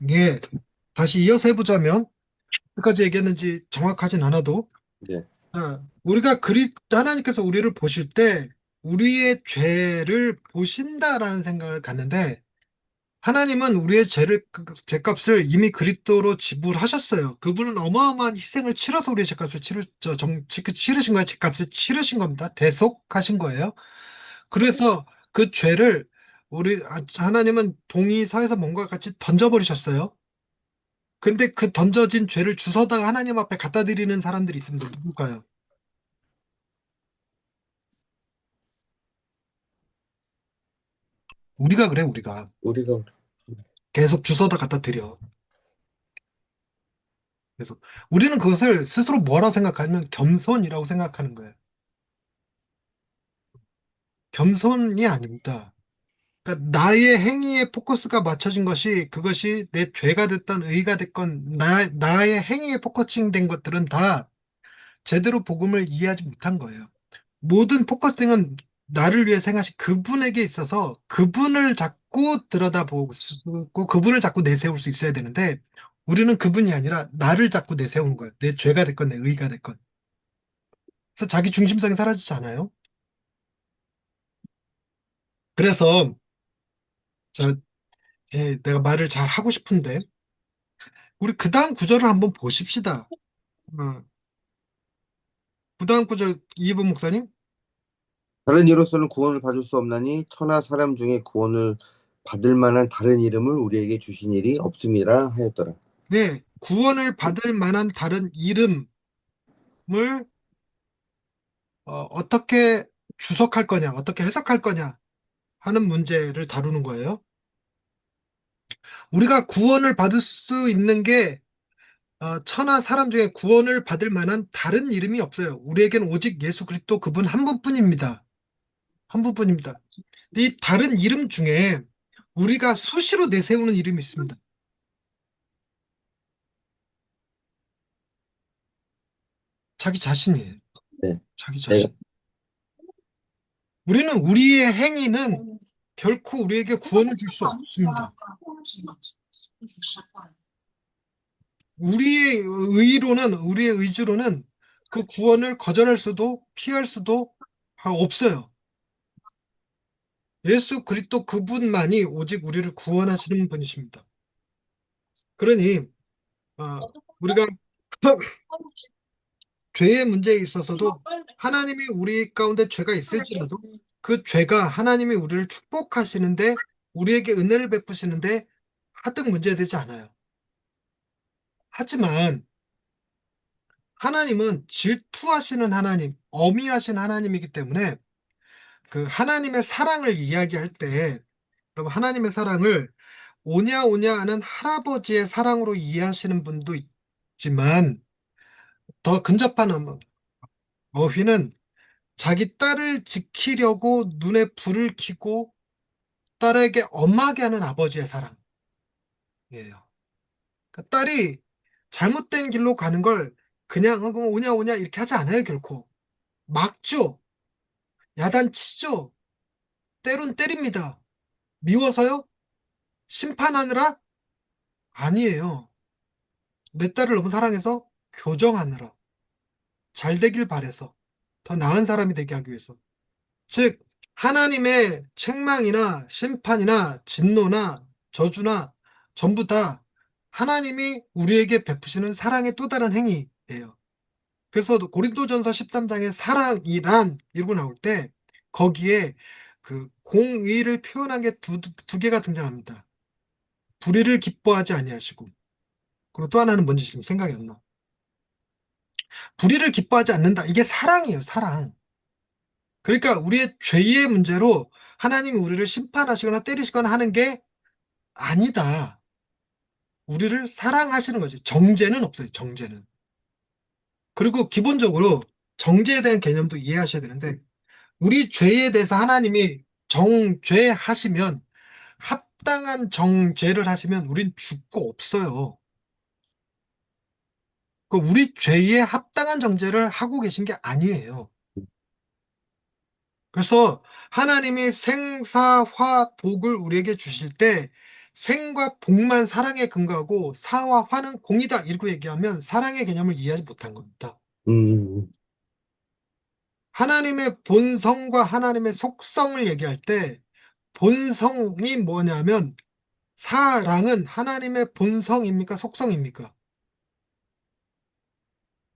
이게 다시 이어서 해보자면 끝까지 얘기했는지 정확하진 않아도 네. 우리가 하나님께서 우리를 보실 때 우리의 죄를 보신다라는 생각을 갖는데 하나님은 우리의 죄값을 이미 그리스도로 지불하셨어요. 그분은 어마어마한 희생을 치러서 우리의 죄값을 치르신 거예요. 죄값을 치르신 겁니다. 대속하신 거예요. 그래서 그 죄를 하나님은 동이 서에서 뭔가 같이 던져버리셨어요. 근데 그 던져진 죄를 주워다가 하나님 앞에 갖다 드리는 사람들이 있습니다. 누굴까요? 우리가 그래, 우리가. 우리가 계속 주워다 갖다 드려. 그래서 우리는 그것을 스스로 뭐라고 생각하냐면 겸손이라고 생각하는 거예요. 겸손이 아닙니다. 그러니까 나의 행위에 포커스가 맞춰진 것이 그것이 내 죄가 됐던 의가 됐건 나의 행위에 포커싱 된 것들은 다 제대로 복음을 이해하지 못한 거예요. 모든 포커싱은 나를 위해 생하신 그분에게 있어서 그분을 자꾸 들여다보고 그분을 자꾸 내세울 수 있어야 되는데 우리는 그분이 아니라 나를 자꾸 내세우는 거예요. 내 죄가 됐건 내 의가 됐건. 그래서 자기 중심성이 사라지지 않아요? 그래서 저, 내가 말을 잘 하고 싶은데 우리 그 다음 구절을 한번 보십시다. 어, 그 다음 구절 이해본 목사님? 다른 이로서는 구원을 받을 수 없나니 천하 사람 중에 구원을 받을 만한 다른 이름을 우리에게 주신 일이 없음이라 하였더라. 네, 구원을 받을 만한 다른 이름을 어떻게 주석할 거냐, 어떻게 해석할 거냐 하는 문제를 다루는 거예요. 우리가 구원을 받을 수 있는 게 천하 사람 중에 구원을 받을 만한 다른 이름이 없어요. 우리에게는 오직 예수 그리스도 그분 한 분뿐입니다. 한 분뿐입니다. 이 다른 이름 중에 우리가 수시로 내세우는 이름이 있습니다. 자기 자신이에요. 네. 자기 내가 자신. 우리는 우리의 행위는 결코 우리에게 구원을 줄 수 없습니다. 우리의 의지로는 그 구원을 거절할 수도 피할 수도 없어요. 예수 그리스도 그분만이 오직 우리를 구원하시는 분이십니다. 그러니 우리가 죄의 문제에 있어서도 하나님이 우리 가운데 죄가 있을지라도 그 죄가 하나님이 우리를 축복하시는데 우리에게 은혜를 베푸시는데 하등 문제되지 않아요. 하지만 하나님은 질투하시는 하나님, 어미하신 하나님이기 때문에 그 하나님의 사랑을 이야기할 때 여러분 하나님의 사랑을 오냐 오냐 하는 할아버지의 사랑으로 이해하시는 분도 있지만 더 근접한 어휘는 자기 딸을 지키려고 눈에 불을 켜고 딸에게 엄하게 하는 아버지의 사랑이에요. 그러니까 딸이 잘못된 길로 가는 걸 그냥 그럼 오냐 오냐 이렇게 하지 않아요, 결코. 막죠. 야단치죠. 때론 때립니다. 미워서요? 심판하느라? 아니에요. 내 딸을 너무 사랑해서 교정하느라. 잘 되길 바래서. 더 나은 사람이 되게 하기 위해서. 즉, 하나님의 책망이나 심판이나 진노나 저주나 전부 다 하나님이 우리에게 베푸시는 사랑의 또 다른 행위예요. 그래서 고린도전서 13장에 사랑이란 이러고 나올 때 거기에 그 공의를 표현한 게 두 개가 등장합니다. 불의를 기뻐하지 아니하시고 그리고 또 하나는 뭔지 지금 생각이 안 나. 불의를 기뻐하지 않는다. 이게 사랑이에요, 사랑. 그러니까 우리의 죄의 문제로 하나님이 우리를 심판하시거나 때리시거나 하는 게 아니다. 우리를 사랑하시는 거지. 정죄는 없어요, 정죄는. 그리고 기본적으로 정죄에 대한 개념도 이해하셔야 되는데 우리 죄에 대해서 하나님이 정죄하시면 합당한 정죄를 하시면 우린 죽고 없어요. 그 우리 죄에 합당한 정죄를 하고 계신 게 아니에요. 그래서 하나님이 생사화 복을 우리에게 주실 때 생과 복만 사랑에 근거하고 사와 화는 공이다. 이렇게 얘기하면 사랑의 개념을 이해하지 못한 겁니다. 음, 하나님의 본성과 하나님의 속성을 얘기할 때 본성이 뭐냐면 사랑은 하나님의 본성입니까? 속성입니까?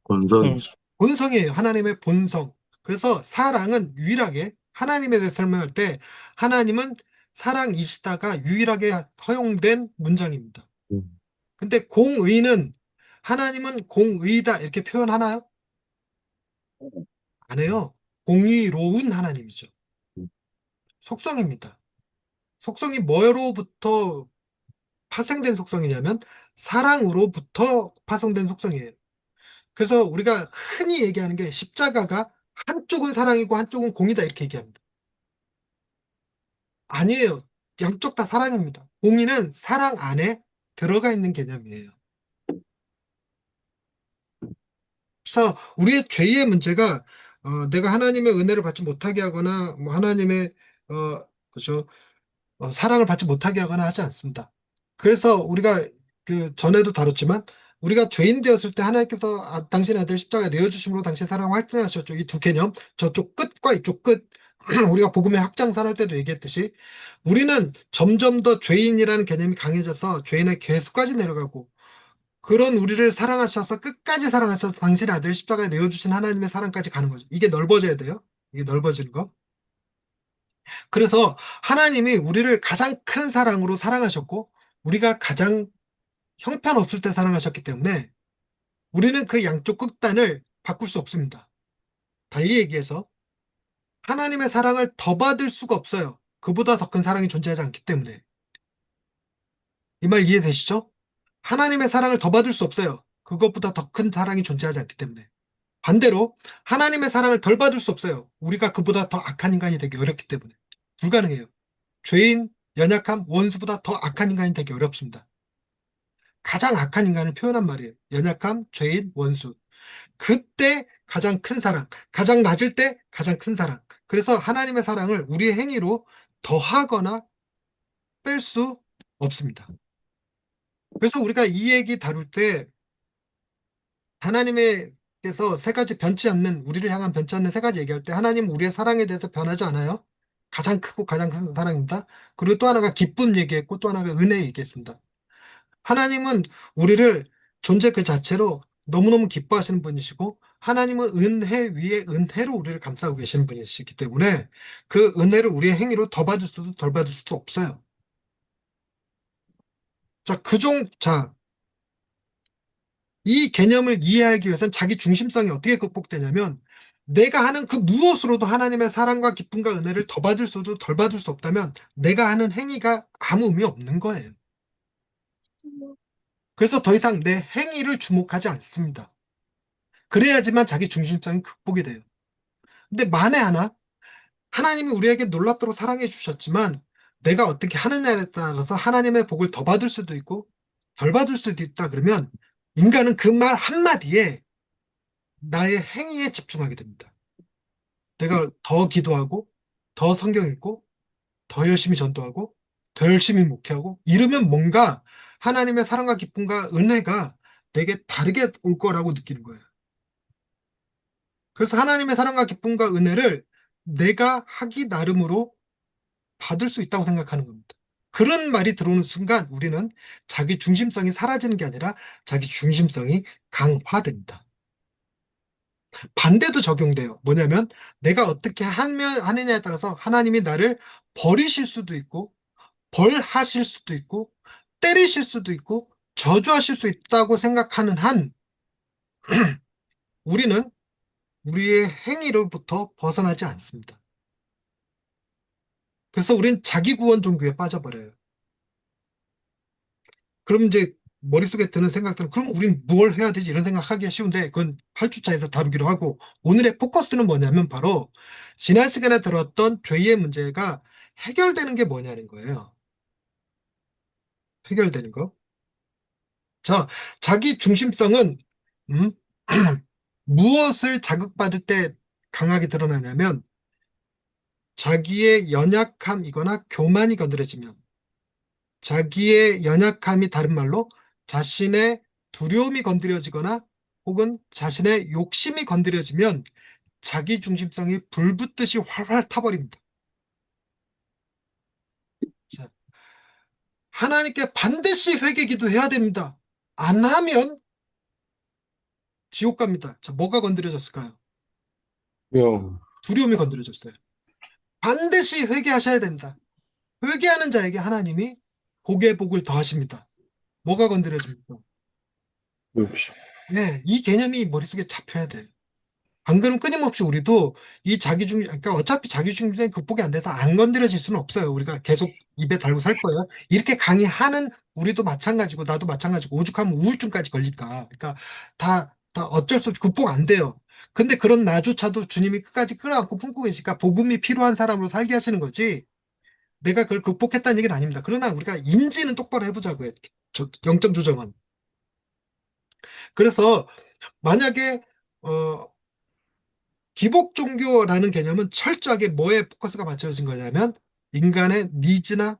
본성. 본성이에요. 하나님의 본성. 그래서 사랑은 유일하게 하나님에 대해 설명할 때 하나님은 사랑이시다가 유일하게 허용된 문장입니다. 음, 근데 공의는 하나님은 공의다 이렇게 표현하나요? 안 해요. 공의로운 하나님이죠. 음, 속성입니다. 속성이 뭐로부터 파생된 속성이냐면 사랑으로부터 파생된 속성이에요. 그래서 우리가 흔히 얘기하는 게 십자가가 한쪽은 사랑이고 한쪽은 공이다 이렇게 얘기합니다. 아니에요. 양쪽 다 사랑입니다. 공의는 사랑 안에 들어가 있는 개념이에요. 그래서 우리의 죄의 문제가 내가 하나님의 은혜를 받지 못하게 하거나 뭐 하나님의 그죠 사랑을 받지 못하게 하거나 하지 않습니다. 그래서 우리가 그 전에도 다뤘지만 우리가 죄인 되었을 때 하나님께서 당신의 아들 십자가에 내어주심으로 당신의 사랑을 확증하셨죠. 이 두 개념, 저쪽 끝과 이쪽 끝. 우리가 복음의 확장선 할 때도 얘기했듯이 우리는 점점 더 죄인이라는 개념이 강해져서 죄인의 괴수까지 내려가고 그런 우리를 사랑하셔서 끝까지 사랑하셔서 당신의 아들 십자가에 내어주신 하나님의 사랑까지 가는 거죠. 이게 넓어져야 돼요. 이게 넓어지는 거. 그래서 하나님이 우리를 가장 큰 사랑으로 사랑하셨고, 우리가 가장 형편없을 때 사랑하셨기 때문에 우리는 그 양쪽 극단을 바꿀 수 없습니다. 달리 얘기해서 하나님의 사랑을 더 받을 수가 없어요. 그보다 더 큰 사랑이 존재하지 않기 때문에. 이 말 이해되시죠? 하나님의 사랑을 더 받을 수 없어요. 그것보다 더 큰 사랑이 존재하지 않기 때문에. 반대로 하나님의 사랑을 덜 받을 수 없어요. 우리가 그보다 더 악한 인간이 되기 어렵기 때문에. 불가능해요. 죄인, 연약함, 원수보다 더 악한 인간이 되기 어렵습니다. 가장 악한 인간을 표현한 말이에요. 연약함, 죄인, 원수. 그때 가장 큰 사랑, 가장 낮을 때 가장 큰 사랑. 그래서 하나님의 사랑을 우리의 행위로 더하거나 뺄 수 없습니다. 그래서 우리가 이 얘기 다룰 때 하나님께서 세 가지 변치 않는, 우리를 향한 변치 않는 세 가지 얘기할 때 하나님 우리의 사랑에 대해서 변하지 않아요. 가장 크고 가장 큰 사랑입니다. 그리고 또 하나가 기쁨 얘기했고 또 하나가 은혜 얘기했습니다. 하나님은 우리를 존재 그 자체로 너무너무 기뻐하시는 분이시고 하나님은 은혜 위에 은혜로 우리를 감싸고 계시는 분이시기 때문에 그 은혜를 우리의 행위로 더 받을 수도 덜 받을 수도 없어요. 자, 이 개념을 이해하기 위해서는 자기 중심성이 어떻게 극복되냐면 내가 하는 그 무엇으로도 하나님의 사랑과 기쁨과 은혜를 더 받을 수도 덜 받을 수 없다면 내가 하는 행위가 아무 의미 없는 거예요. 그래서 더 이상 내 행위를 주목하지 않습니다. 그래야지만 자기 중심성이 극복이 돼요. 근데 만에 하나 하나님이 우리에게 놀랍도록 사랑해 주셨지만 내가 어떻게 하느냐에 따라서 하나님의 복을 더 받을 수도 있고 덜 받을 수도 있다 그러면 인간은 그 말 한마디에 나의 행위에 집중하게 됩니다. 내가 더 기도하고 더 성경 읽고 더 열심히 전도하고 더 열심히 목회하고 이러면 뭔가 하나님의 사랑과 기쁨과 은혜가 내게 다르게 올 거라고 느끼는 거예요. 그래서 하나님의 사랑과 기쁨과 은혜를 내가 하기 나름으로 받을 수 있다고 생각하는 겁니다. 그런 말이 들어오는 순간 우리는 자기 중심성이 사라지는 게 아니라 자기 중심성이 강화됩니다. 반대도 적용돼요. 뭐냐면 내가 어떻게 하느냐에 따라서 하나님이 나를 버리실 수도 있고 벌하실 수도 있고 때리실 수도 있고 저주하실 수 있다고 생각하는 한 우리는 우리의 행위로부터 벗어나지 않습니다. 그래서 우리는 자기 구원 종교에 빠져버려요. 그럼 이제 머릿속에 드는 생각들은 그럼 우린 뭘 해야 되지 이런 생각하기가 쉬운데 그건 8주차에서 다루기로 하고 오늘의 포커스는 뭐냐면 바로 지난 시간에 들었던 죄의 문제가 해결되는 게 뭐냐는 거예요. 해결되는 거. 자, 자기 중심성은 음? 무엇을 자극받을 때 강하게 드러나냐면 자기의 연약함이거나 교만이 건드려지면 자기의 연약함이 다른 말로 자신의 두려움이 건드려지거나 혹은 자신의 욕심이 건드려지면 자기 중심성이 불붙듯이 활활 타버립니다. 자, 하나님께 반드시 회개 기도해야 됩니다. 안 하면 지옥 갑니다. 자, 뭐가 건드려졌을까요? 명, 두려움이 건드려졌어요. 반드시 회개하셔야 됩니다. 회개하는 자에게 하나님이 복의 복을 더하십니다. 뭐가 건드려집니까? 욕심. 네, 이 개념이 머릿속에 잡혀야 돼요. 안 그러면 끊임없이 우리도 이 그러니까 어차피 자기중심성이 극복이 안 돼서 안 건드려질 수는 없어요. 우리가 계속 입에 달고 살 거예요. 이렇게 강의하는 우리도 마찬가지고 나도 마찬가지고 오죽하면 우울증까지 걸릴까. 그러니까 다 어쩔 수 없이 극복 안 돼요. 근데 그런 나조차도 주님이 끝까지 끌어안고 품고 계시니까 복음이 필요한 사람으로 살게 하시는 거지. 내가 그걸 극복했다는 얘기는 아닙니다. 그러나 우리가 인지는 똑바로 해보자고요. 영점 조정은. 그래서 만약에 어, 기복 종교라는 개념은 철저하게 뭐에 포커스가 맞춰진 거냐면 인간의 니즈나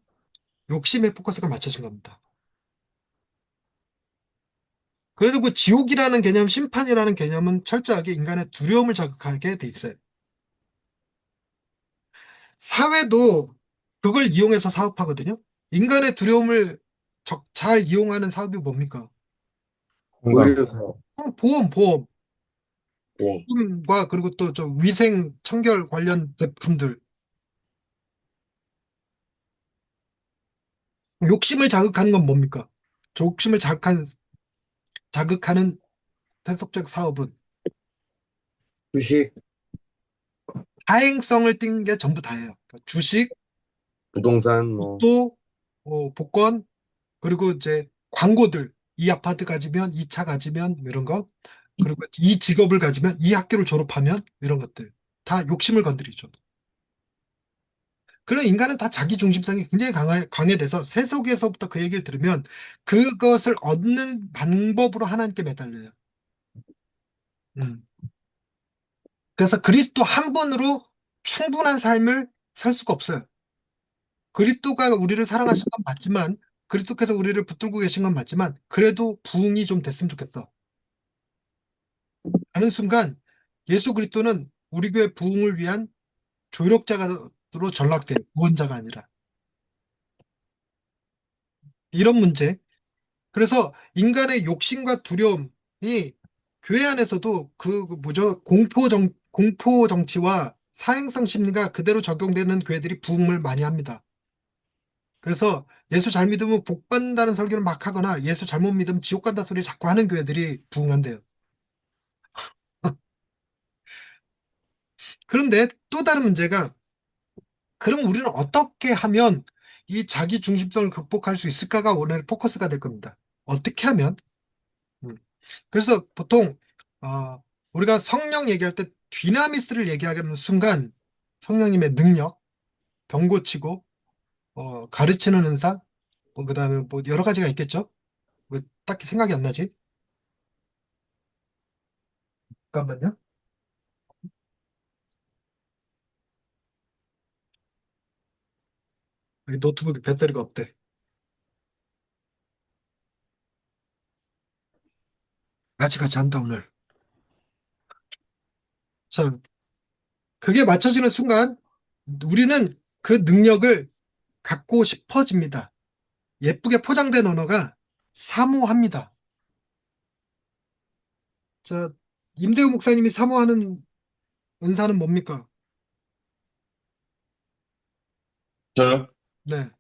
욕심에 포커스가 맞춰진 겁니다. 그래도 그 지옥이라는 개념, 심판이라는 개념은 철저하게 인간의 두려움을 자극하게 돼 있어요. 사회도 그걸 이용해서 사업하거든요. 인간의 두려움을 잘 이용하는 사업이 뭡니까? 건강. 의료사업, 보험. 예. 보험과 그리고 또 좀 위생 청결 관련 제품들. 욕심을 자극하는 건 뭡니까? 욕심을 자극하는 세속적 사업은 주식, 다행성을 띈 게 전부 다예요. 그러니까 주식, 부동산, 뭐, 로또, 복권, 그리고 이제 광고들. 이 아파트 가지면, 이 차 가지면, 뭐 이런 거. 그리고 이 직업을 가지면, 이 학교를 졸업하면, 이런 것들. 다 욕심을 건드리죠. 그런 인간은 다 자기 중심성이 굉장히 강해돼서 세속에서부터 그 얘기를 들으면 그것을 얻는 방법으로 하나님께 매달려요. 음. 그래서 그리스도 한 분으로 충분한 삶을 살 수가 없어요. 그리스도가 우리를 사랑하신 건 맞지만, 그리스도께서 우리를 붙들고 계신 건 맞지만, 그래도 부흥이 좀 됐으면 좋겠어. 하는 순간, 예수 그리스도는 우리 교회 부흥을 위한 조력자로 전락돼요. 구원자가 아니라. 이런 문제. 그래서 인간의 욕심과 두려움이 교회 안에서도 뭐죠? 공포 정치와 사행성 심리가 그대로 적용되는 교회들이 부흥을 많이 합니다. 그래서 예수 잘 믿으면 복 받는다는 설교를 막 하거나 예수 잘못 믿으면 지옥 간다 소리를 자꾸 하는 교회들이 부흥한대요. 그런데 또 다른 문제가 그럼 우리는 어떻게 하면 이 자기 중심성을 극복할 수 있을까가 오늘 포커스가 될 겁니다. 어떻게 하면? 음. 그래서 보통 우리가 성령 얘기할 때 뒤나미스를 얘기하는 순간 성령님의 능력, 병 고치고 가르치는 은사, 그다음에 뭐 여러 가지가 있겠죠. 왜 딱히 생각이 안 나지? 잠깐만요. 여기 노트북에 배터리가 없대. 같이 같이 한다 오늘. 자, 그게 맞춰지는 순간 우리는 그 능력을 갖고 싶어집니다. 예쁘게 포장된 언어가 사모합니다. 자, 임대우 목사님이 사모하는 은사는 뭡니까? 저요? 네.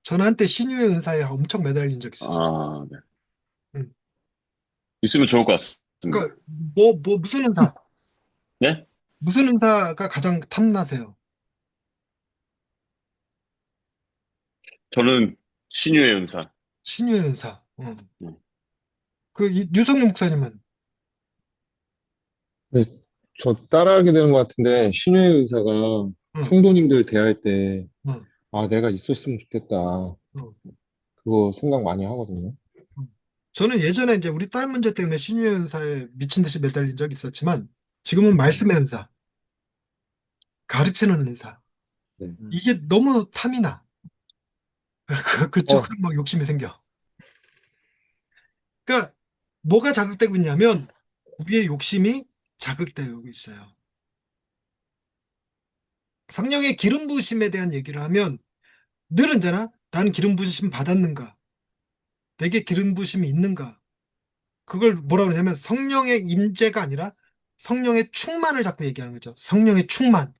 저는 한때 신유의 은사에 엄청 매달린 적이 있었어요. 아, 네. 음. 있으면 좋을 것 같습니다. 그러니까 무슨 은사? 네? 무슨 은사가 가장 탐나세요? 저는 신유의 은사. 신유의 은사. 네. 유성룡 목사님은 네, 저 따라하게 되는 것 같은데, 신유의 의사가 응, 성도님들 대할 때, 응, 아, 내가 있었으면 좋겠다. 응, 그거 생각 많이 하거든요. 응. 저는 예전에 이제 우리 딸 문제 때문에 신유의 은사에 미친 듯이 매달린 적이 있었지만 지금은 음, 말씀의 은사. 가르치는 은사. 네. 이게 너무 탐이 나. 어, 그쪽으로 막 욕심이 생겨. 그러니까 뭐가 자극되고 있냐면 우리의 욕심이 자극되고 있어요. 성령의 기름 부으심에 대한 얘기를 하면 늘 언제나 나는 기름 부으심 받았는가? 내게 기름 부으심이 있는가? 그걸 뭐라 그러냐면 성령의 임재가 아니라 성령의 충만을 자꾸 얘기하는 거죠. 성령의 충만.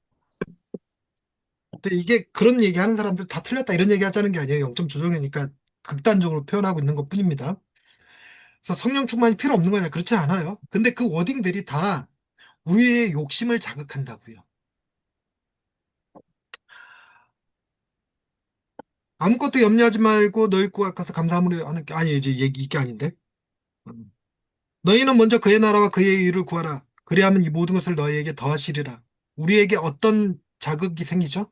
근데 이게 그런 얘기하는 사람들 다 틀렸다 이런 얘기 하자는 게 아니에요. 0점 조정이니까 극단적으로 표현하고 있는 것뿐입니다. 그래서 성령 충만이 필요 없는 거냐? 그렇지 않아요. 근데 그 워딩들이 다 우리의 욕심을 자극한다고요. 아무것도 염려하지 말고 너희 구할 것을 감사함으로 하는 게 아니 이제 얘기 이게 아닌데. 음. 너희는 먼저 그의 나라와 그의 의를 구하라. 그리하면 이 모든 것을 너희에게 더하시리라. 우리에게 어떤 자극이 생기죠?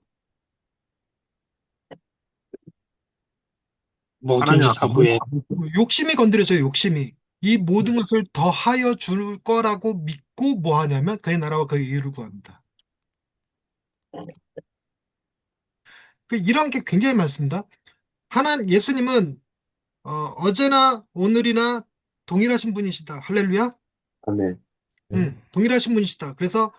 뭐든지 자부에 욕심이 건드려져요. 욕심이. 이 모든 것을 더하여 줄 거라고 믿고 뭐 하냐면 그의 나라와 그의 의를 구합니다. 이런 게 굉장히 많습니다. 예수님은 어제나 오늘이나 동일하신 분이시다. 할렐루야. 아멘. 동일하신 분이시다. 그래서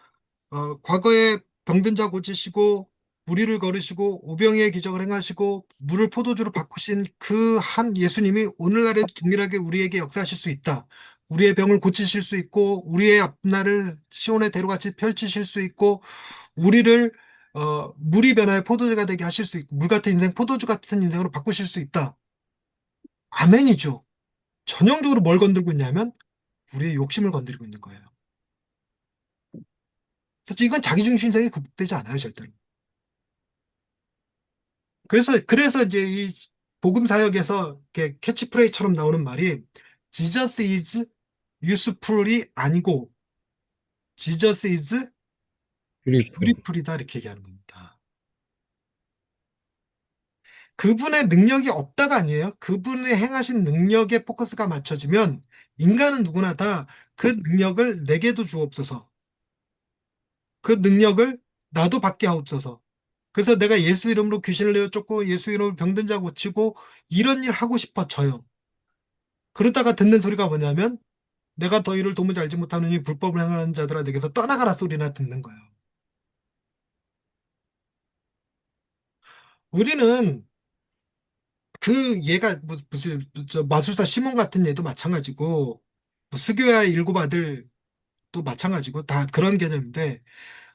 과거에 병든 자 고치시고 무리를 걸으시고 오병이의 기적을 행하시고 물을 포도주로 바꾸신 그 한 예수님이 오늘날에도 동일하게 우리에게 역사하실 수 있다. 우리의 병을 고치실 수 있고 우리의 앞날을 시온의 대로같이 펼치실 수 있고 우리를 물이 변하여 포도주가 되게 하실 수 있고 물 같은 인생 포도주 같은 인생으로 바꾸실 수 있다. 아멘이죠. 전형적으로 뭘 건들고 있냐면 우리의 욕심을 건드리고 있는 거예요. 그래서 이건 자기중심성이 극복되지 않아요, 절대로. 그래서 이제 이 복음 사역에서 이렇게 캐치프레이처럼 나오는 말이 Jesus is useful이 아니고 Jesus is 뷰리풀. beautiful이다 이렇게 얘기하는 겁니다. 그분의 능력이 없다가 아니에요. 그분의 행하신 능력에 포커스가 맞춰지면 인간은 누구나 다 그 능력을 내게도 주옵소서. 그 능력을 나도 받게 하옵소서. 그래서 내가 예수 이름으로 귀신을 내어 쫓고 예수 이름으로 병든 자 고치고 이런 일 하고 싶어져요. 그러다가 듣는 소리가 뭐냐면 내가 더 이를 도무지 알지 못하느니 불법을 행하는 자들아 내게서 떠나가라 소리나 듣는 거예요. 우리는 그 얘가 무슨 저 마술사 시몬 같은 얘도 마찬가지고 뭐 스교야 일곱 아들도 마찬가지고 다 그런 개념인데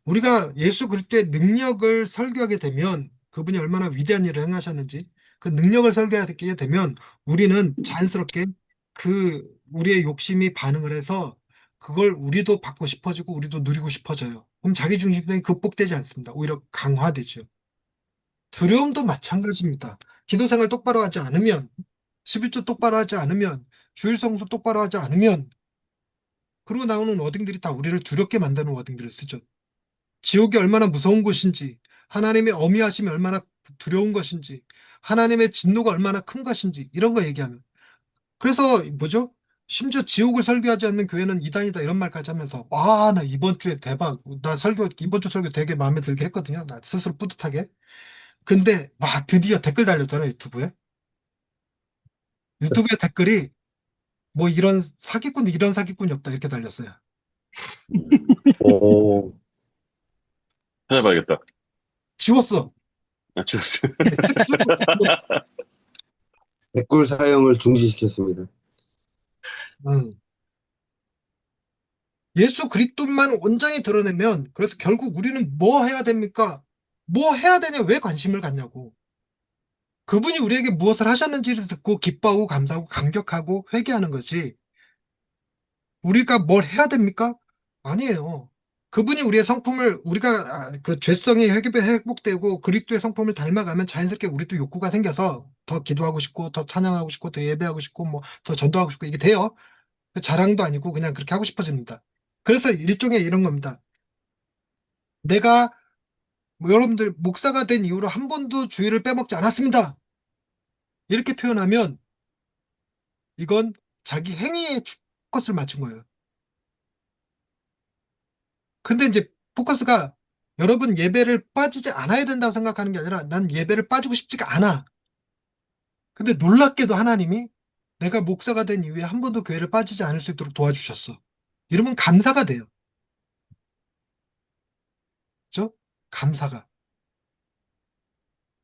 우리가 예수 그리스도의 능력을 설교하게 되면 그분이 얼마나 위대한 일을 행하셨는지 그 능력을 설교하게 되면 우리는 자연스럽게 그 우리의 욕심이 반응을 해서 그걸 우리도 받고 싶어지고 우리도 누리고 싶어져요. 그럼 자기중심성이 극복되지 않습니다. 오히려 강화되죠. 두려움도 마찬가지입니다. 기도생활 똑바로 하지 않으면 11조 똑바로 하지 않으면 주일성수 똑바로 하지 않으면 그러고 나오는 워딩들이 다 우리를 두렵게 만드는 워딩들을 쓰죠. 지옥이 얼마나 무서운 곳인지, 하나님의 어미하심이 얼마나 두려운 것인지, 하나님의 진노가 얼마나 큰 것인지, 이런 거 얘기하면. 그래서 뭐죠? 심지어 지옥을 설교하지 않는 교회는 이단이다 이런 말까지 하면서 나 이번 주에 대박. 나 이번 주 설교 되게 마음에 들게 했거든요. 나 스스로 뿌듯하게. 근데 와 드디어 댓글 달렸잖아요, 유튜브에. 유튜브에 댓글이 뭐 이런 사기꾼이 없다 이렇게 달렸어요. 오, 찾아봐야겠다. 지웠어. 아, 지웠어. 댓글 사용을 중지시켰습니다. 응. 예수 그리스도만 온전히 드러내면 그래서 결국 우리는 뭐 해야 됩니까? 뭐 해야 되냐? 왜 관심을 갖냐고. 그분이 우리에게 무엇을 하셨는지를 듣고 기뻐하고 감사하고 감격하고 회개하는 것이 우리가 뭘 해야 됩니까? 아니에요. 그분이 우리의 성품을 우리가 그 죄성이 회복되고 그리스도의 성품을 닮아가면 자연스럽게 우리도 욕구가 생겨서 더 기도하고 싶고 더 찬양하고 싶고 더 예배하고 싶고 뭐 더 전도하고 싶고 이게 돼요. 그 자랑도 아니고 그냥 그렇게 하고 싶어집니다. 그래서 일종의 이런 겁니다. 내가 뭐 여러분들 목사가 된 이후로 한 번도 주일을 빼먹지 않았습니다. 이렇게 표현하면 이건 자기 행위에 포커스를 맞춘 거예요. 근데 이제 포커스가 여러분 예배를 빠지지 않아야 된다고 생각하는 게 아니라 난 예배를 빠지고 싶지가 않아. 근데 놀랍게도 하나님이 내가 목사가 된 이후에 한 번도 교회를 빠지지 않을 수 있도록 도와주셨어. 이러면 감사가 돼요. 그죠? 감사가.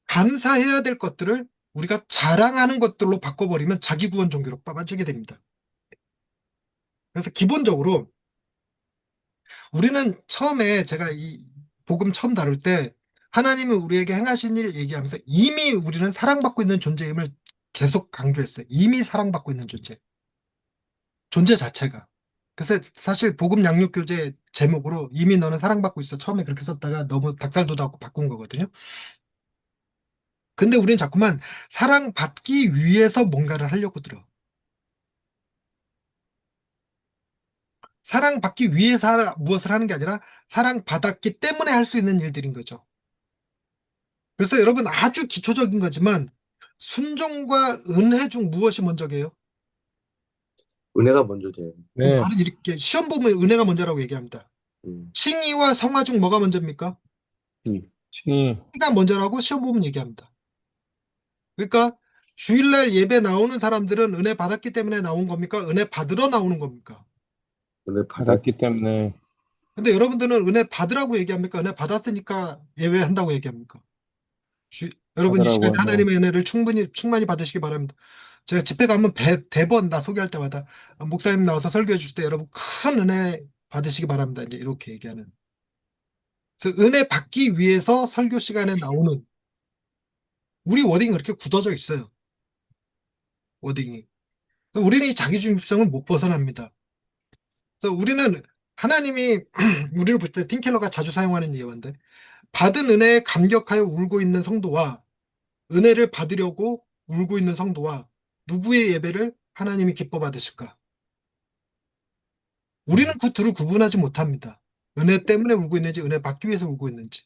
감사해야 될 것들을 우리가 자랑하는 것들로 바꿔버리면 자기 구원 종교로 빠지게 됩니다. 그래서 기본적으로 우리는 처음에 제가 이 복음 처음 다룰 때 하나님은 우리에게 행하신 일 얘기하면서 이미 우리는 사랑받고 있는 존재임을 계속 강조했어요. 이미 사랑받고 있는 존재. 존재 자체가. 그래서 사실 복음 양육 교재 제목으로 이미 너는 사랑받고 있어. 처음에 그렇게 썼다가 너무 닭살돋아갖고 바꾼 거거든요. 근데 우리는 자꾸만 사랑받기 위해서 뭔가를 하려고 들어. 사랑받기 위해서 무엇을 하는 게 아니라 사랑받았기 때문에 할 수 있는 일들인 거죠. 그래서 여러분 아주 기초적인 거지만 순종과 은혜 중 무엇이 먼저게요? 은혜가 먼저 돼요. 네, 말은 이렇게 시험 보면 은혜가 먼저라고 얘기합니다. 음. 칭의와 성화 중 뭐가 먼저입니까? 칭이, 칭의가 먼저라고 시험 보면 얘기합니다. 그러니까 주일날 예배 나오는 사람들은 은혜 받았기 때문에 나온 겁니까? 은혜 받으러 나오는 겁니까? 은혜 받아. 받았기 때문에 근데 여러분들은 은혜 받으라고 얘기합니까? 은혜 받았으니까 예배한다고 얘기합니까? 여러분 이 시간에 하더라고요. 하나님의 은혜를 충만히 받으시기 바랍니다. 제가 집회 가면 대번 나 소개할 때마다 목사님 나와서 설교해 주실 때 여러분 큰 은혜 받으시기 바랍니다. 이제 이렇게 얘기하는. 그래서 은혜 받기 위해서 설교 시간에 나오는 우리 워딩이 그렇게 굳어져 있어요. 워딩이. 우리는 이 자기중심성을 못 벗어납니다. 그래서 우리는 하나님이 우리를 볼 때 팀켈러가 자주 사용하는 예화인데 받은 은혜에 감격하여 울고 있는 성도와 은혜를 받으려고 울고 있는 성도와 누구의 예배를 하나님이 기뻐 받으실까? 우리는 그 둘을 구분하지 못합니다. 은혜 때문에 울고 있는지, 은혜 받기 위해서 울고 있는지.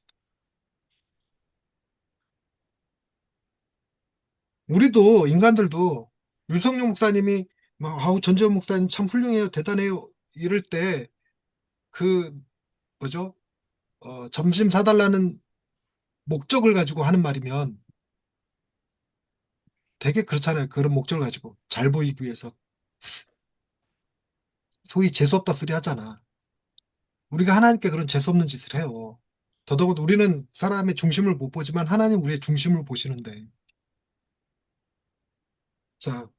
우리도, 인간들도, 유성룡 목사님이, 막, 아우, 전재현 목사님 참 훌륭해요, 대단해요, 이럴 때, 그, 뭐죠? 점심 사달라는 목적을 가지고 하는 말이면 되게 그렇잖아요. 그런 목적을 가지고. 잘 보이기 위해서. 소위 재수없다 소리 하잖아. 우리가 하나님께 그런 재수없는 짓을 해요. 더더욱 우리는 사람의 중심을 못 보지만 하나님 우리의 중심을 보시는데. 자,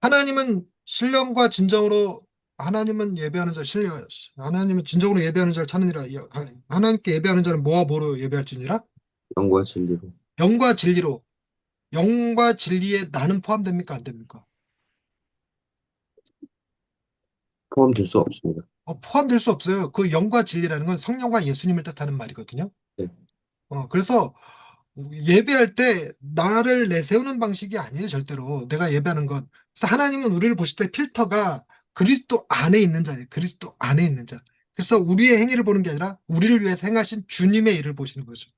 하나님은 신령과 진정으로 하나님은 예배하는 자 신령 하나님은 진정으로 예배하는 자를 찾느니라. 하나님께 예배하는 자는 뭐와 뭐로 예배할지니라? 영과 진리로. 영과 진리로. 영과 진리에 나는 포함됩니까? 안 됩니까? 포함될 수 없습니다. 포함될 수 없어요. 그 영과 진리라는 건 성령과 예수님을 뜻하는 말이거든요. 네. 그래서 예배할 때 나를 내세우는 방식이 아니에요, 절대로. 내가 예배하는 건. 그래서 하나님은 우리를 보실 때 필터가 그리스도 안에 있는 자예요. 그리스도 안에 있는 자. 그래서 우리의 행위를 보는 게 아니라 우리를 위해서 행하신 주님의 일을 보시는 거죠.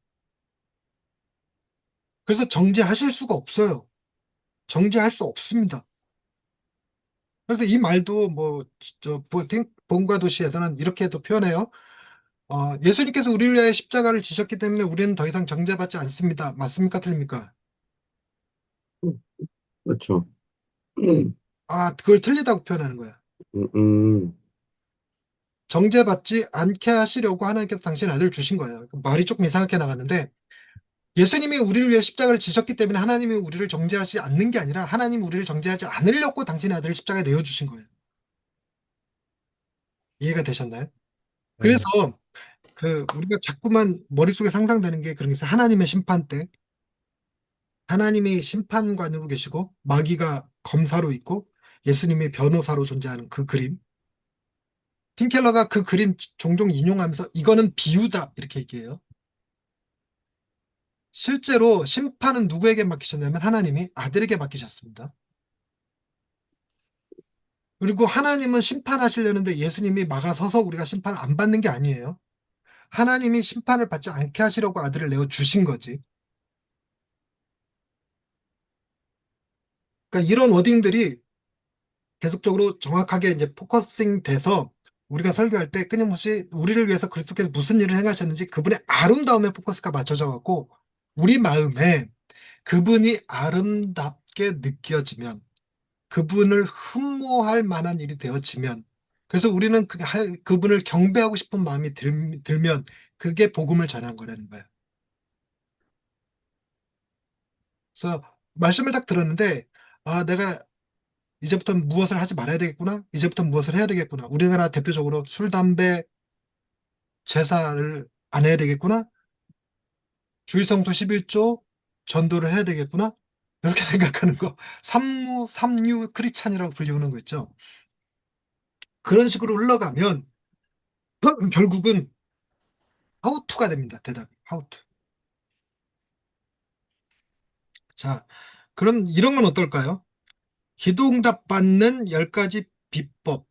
그래서 정죄하실 수가 없어요. 정죄할 수 없습니다. 그래서 이 말도 뭐, 본과 도시에서는 이렇게도 표현해요. 예수님께서 우리를 위해 십자가를 지셨기 때문에 우리는 더 이상 정죄받지 않습니다. 맞습니까? 틀립니까? 그렇죠. 음, 그걸 틀리다고 표현하는 거야. 음. 정죄받지 않게 하시려고 하나님께서 당신 아들을 주신 거예요. 말이 조금 이상하게 나갔는데 예수님이 우리를 위해 십자가를 지셨기 때문에 하나님이 우리를 정죄하지 않는 게 아니라 하나님이 우리를 정죄하지 않으려고 당신의 아들을 십자가에 내어주신 거예요. 이해가 되셨나요? 그래서 네. 우리가 자꾸만 머릿속에 상상되는 게 그런 게 있어요. 하나님의 심판 때 하나님이 심판관으로 계시고 마귀가 검사로 있고 예수님이 변호사로 존재하는 그 그림. 팀켈러가 그 그림 종종 인용하면서 이거는 비유다 이렇게 얘기해요. 실제로 심판은 누구에게 맡기셨냐면 하나님이 아들에게 맡기셨습니다. 그리고 하나님은 심판하시려는데 예수님이 막아서서 우리가 심판 안 받는 게 아니에요. 하나님이 심판을 받지 않게 하시려고 아들을 내어 주신 거지. 그러니까 이런 워딩들이 계속적으로 정확하게 이제 포커싱 돼서 우리가 설교할 때 끊임없이 우리를 위해서 그리스도께서 무슨 일을 행하셨는지 그분의 아름다움에 포커스가 맞춰져 갖고 우리 마음에 그분이 아름답게 느껴지면 그분을 흠모할 만한 일이 되어지면 그래서 우리는 그분을 경배하고 싶은 마음이 들면 그게 복음을 전한 거라는 거예요. 그래서 말씀을 딱 들었는데 아, 내가 이제부터 무엇을 하지 말아야 되겠구나. 이제부터 무엇을 해야 되겠구나. 우리나라 대표적으로 술, 담배, 제사를 안 해야 되겠구나. 주일성수 11조 전도를 해야 되겠구나. 이렇게 생각하는 거. 삼류 크리스찬이라고 불리우는 거 있죠. 그런 식으로 흘러가면 결국은 하우투가 됩니다. 대답이. 하우투. 자, 그럼 이런 건 어떨까요? 기도응답 받는 10가지 비법,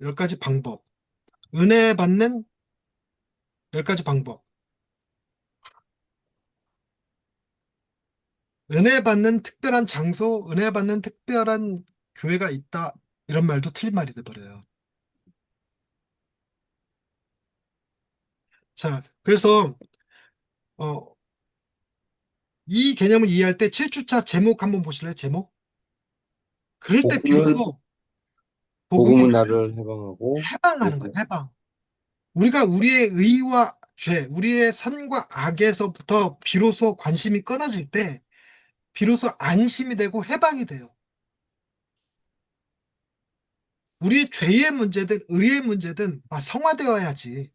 10가지 방법, 은혜 받는 10가지 방법, 은혜 받는 특별한 장소, 은혜 받는 특별한 교회가 있다. 이런 말도 틀린 말이 돼버려요. 자, 그래서 어, 이 개념을 이해할 때 7주차 제목 한번 보실래요? 제목? 그럴 때 복음은 비로소 복음을 복음은 나를 해방하고 해방하는 거예요. 그리고 해방. 우리가 우리의 의와 죄, 우리의 선과 악에서부터 비로소 관심이 끊어질 때 비로소 안심이 되고 해방이 돼요. 우리의 죄의 문제든 의의 문제든 성화되어야지.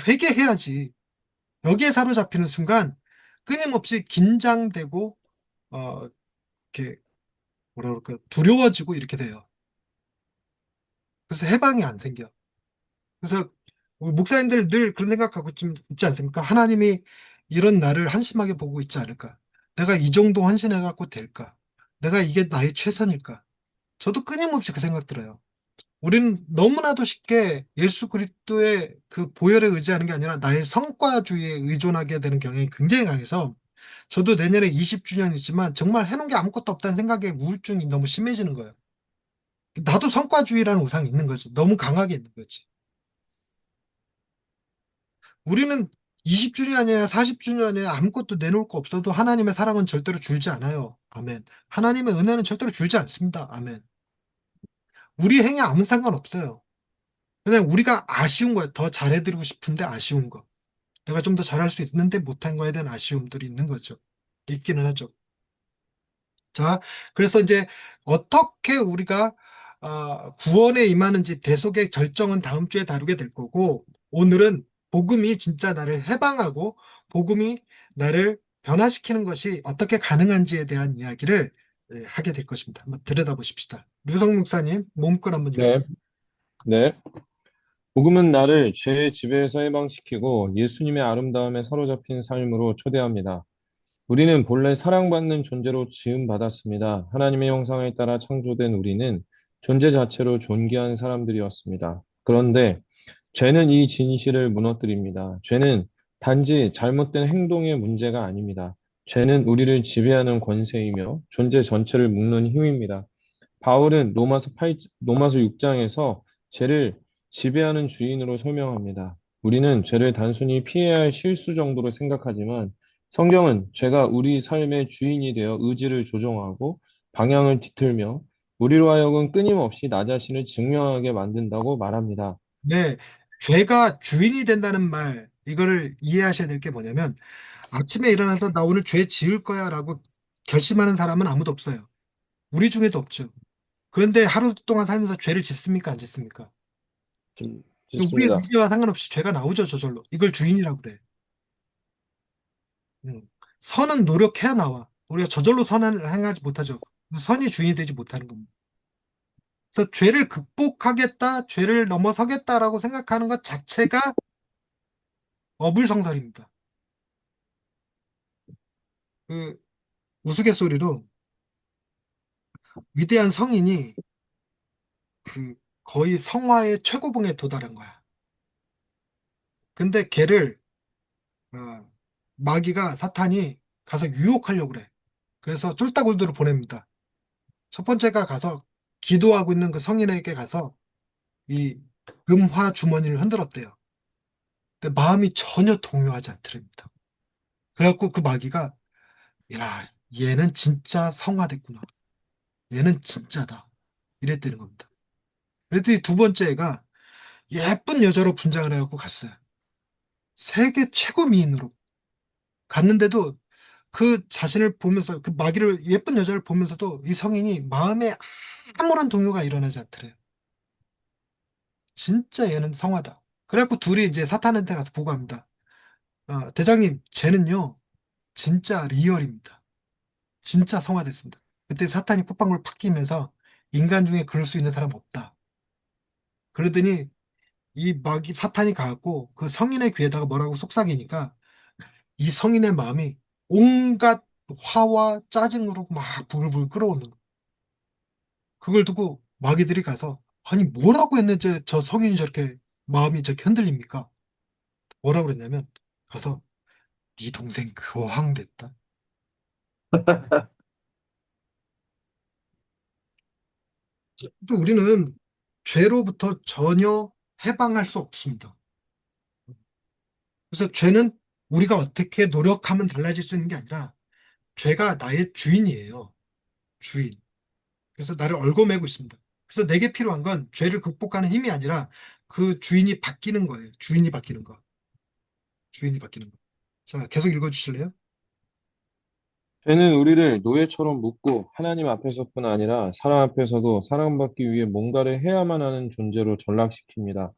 회개해야지. 여기에 사로잡히는 순간 끊임없이 긴장되고 이렇게 뭐라 그럴까 두려워지고 이렇게 돼요. 그래서 해방이 안 생겨. 그래서 우리 목사님들 늘 그런 생각하고 좀 있지 않습니까? 하나님이 이런 나를 한심하게 보고 있지 않을까? 내가 이 정도 헌신해갖고 될까? 내가 이게 나의 최선일까? 저도 끊임없이 그 생각 들어요. 우리는 너무나도 쉽게 예수 그리스도의 그 보혈에 의지하는 게 아니라 나의 성과주의에 의존하게 되는 경향이 굉장히 강해서 저도 내년에 20주년이지만 정말 해놓은 게 아무것도 없다는 생각에 우울증이 너무 심해지는 거예요. 나도 성과주의라는 우상이 있는 거지. 너무 강하게 있는 거지. 우리는 20주년이나 40주년에 아무것도 내놓을 거 없어도 하나님의 사랑은 절대로 줄지 않아요. 아멘. 하나님의 은혜는 절대로 줄지 않습니다. 아멘. 우리 행위 아무 상관없어요. 그냥 우리가 아쉬운 거예요. 더 잘해드리고 싶은데 아쉬운 거. 내가 좀 더 잘할 수 있는데 못한 거에 대한 아쉬움들이 있는 거죠. 있기는 하죠. 자, 그래서 이제 어떻게 우리가 구원에 임하는지 대속의 절정은 다음 주에 다루게 될 거고, 오늘은 복음이 진짜 나를 해방하고, 복음이 나를 변화시키는 것이 어떻게 가능한지에 대한 이야기를 하게 될 것입니다. 한번 들여다보십시다. 류성 목사님, 몸글 한번 읽어주세요. 네, 네. 복음은 나를 죄의 지배에서 해방시키고 예수님의 아름다움에 사로잡힌 삶으로 초대합니다. 우리는 본래 사랑받는 존재로 지음받았습니다. 하나님의 형상에 따라 창조된 우리는 존재 자체로 존귀한 사람들이었습니다. 그런데 죄는 이 진실을 무너뜨립니다. 죄는 단지 잘못된 행동의 문제가 아닙니다. 죄는 우리를 지배하는 권세이며 존재 전체를 묶는 힘입니다. 바울은 로마서 6장에서 죄를 지배하는 주인으로 설명합니다. 우리는 죄를 단순히 피해야 할 실수 정도로 생각하지만 성경은 죄가 우리 삶의 주인이 되어 의지를 조종하고 방향을 뒤틀며 우리로 하여금 끊임없이 나 자신을 증명하게 만든다고 말합니다. 네, 죄가 주인이 된다는 말, 이거를 이해하셔야 될 게 뭐냐면, 아침에 일어나서 나 오늘 죄 지을 거야 라고 결심하는 사람은 아무도 없어요. 우리 중에도 없죠. 그런데 하루 동안 살면서 죄를 짓습니까? 안 짓습니까? 좀 우리의 좋습니다. 의지와 상관없이 죄가 나오죠, 저절로. 이걸 주인이라고 그래. 음. 선은 노력해야 나와. 우리가 저절로 선을 행하지 못하죠. 선이 주인이 되지 못하는 겁니다. 그래서 죄를 극복하겠다, 죄를 넘어서겠다라고 생각하는 것 자체가 어불성설입니다. 그 우스갯소리로 위대한 성인이 그 거의 성화의 최고봉에 도달한 거야. 근데 걔를 어, 마귀가 사탄이 가서 유혹하려고 그래. 그래서 쫄따굴들을 보냅니다. 첫 번째가 가서 기도하고 있는 그 성인에게 가서 이 금화 주머니를 흔들었대요. 근데 마음이 전혀 동요하지 않더랍니다. 그래갖고 그 마귀가 야, 얘는 진짜 성화됐구나. 얘는 진짜다. 이랬다는 겁니다. 그랬더니 두 번째 애가 예쁜 여자로 분장을 해갖고 갔어요. 세계 최고 미인으로 갔는데도 그 자신을 보면서 그 마귀를 예쁜 여자를 보면서도 이 성인이 마음에 아무런 동요가 일어나지 않더래요. 진짜 얘는 성화다. 그래갖고 둘이 이제 사탄한테 가서 보고합니다. 대장님, 쟤는요 진짜 리얼입니다. 진짜 성화됐습니다. 그때 사탄이 콧방울 팍 끼면서 인간 중에 그럴 수 있는 사람 없다. 그러더니 이 마귀 사탄이 가갖고 그 성인의 귀에다가 뭐라고 속삭이니까 이 성인의 마음이 온갖 화와 짜증으로 막 불을 끌어오는 거예요. 그걸 두고 마귀들이 가서 아니 뭐라고 했는지 저 성인이 저렇게 마음이 저렇게 흔들립니까? 뭐라고 그랬냐면 가서 네 동생 교황됐다. 또 우리는 죄로부터 전혀 해방할 수 없습니다. 그래서 죄는 우리가 어떻게 노력하면 달라질 수 있는 게 아니라 죄가 나의 주인이에요. 주인. 그래서 나를 얽어매고 있습니다. 그래서 내게 필요한 건 죄를 극복하는 힘이 아니라 그 주인이 바뀌는 거예요. 주인이 바뀌는 거. 주인이 바뀌는 거. 자, 계속 읽어주실래요? 죄는 우리를 노예처럼 묶고 하나님 앞에서뿐 아니라 사람 앞에서도 사랑받기 위해 뭔가를 해야만 하는 존재로 전락시킵니다.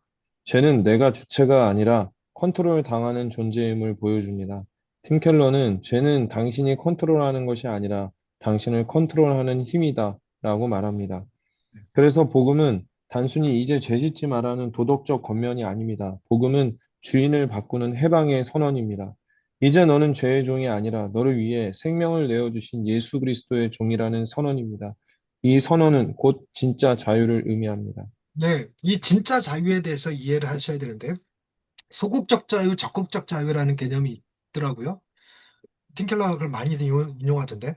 죄는 내가 주체가 아니라 컨트롤 당하는 존재임을 보여줍니다. 팀 켈러는 죄는 당신이 컨트롤하는 것이 아니라 당신을 컨트롤하는 힘이다 라고 말합니다. 그래서 복음은 단순히 이제 죄 짓지 말라는 도덕적 권면이 아닙니다. 복음은 주인을 바꾸는 해방의 선언입니다. 이제 너는 죄의 종이 아니라 너를 위해 생명을 내어주신 예수 그리스도의 종이라는 선언입니다. 이 선언은 곧 진짜 자유를 의미합니다. 네, 이 진짜 자유에 대해서 이해를 하셔야 되는데 소극적 자유, 적극적 자유라는 개념이 있더라고요. 팀켈러가 그걸 많이 인용하던데.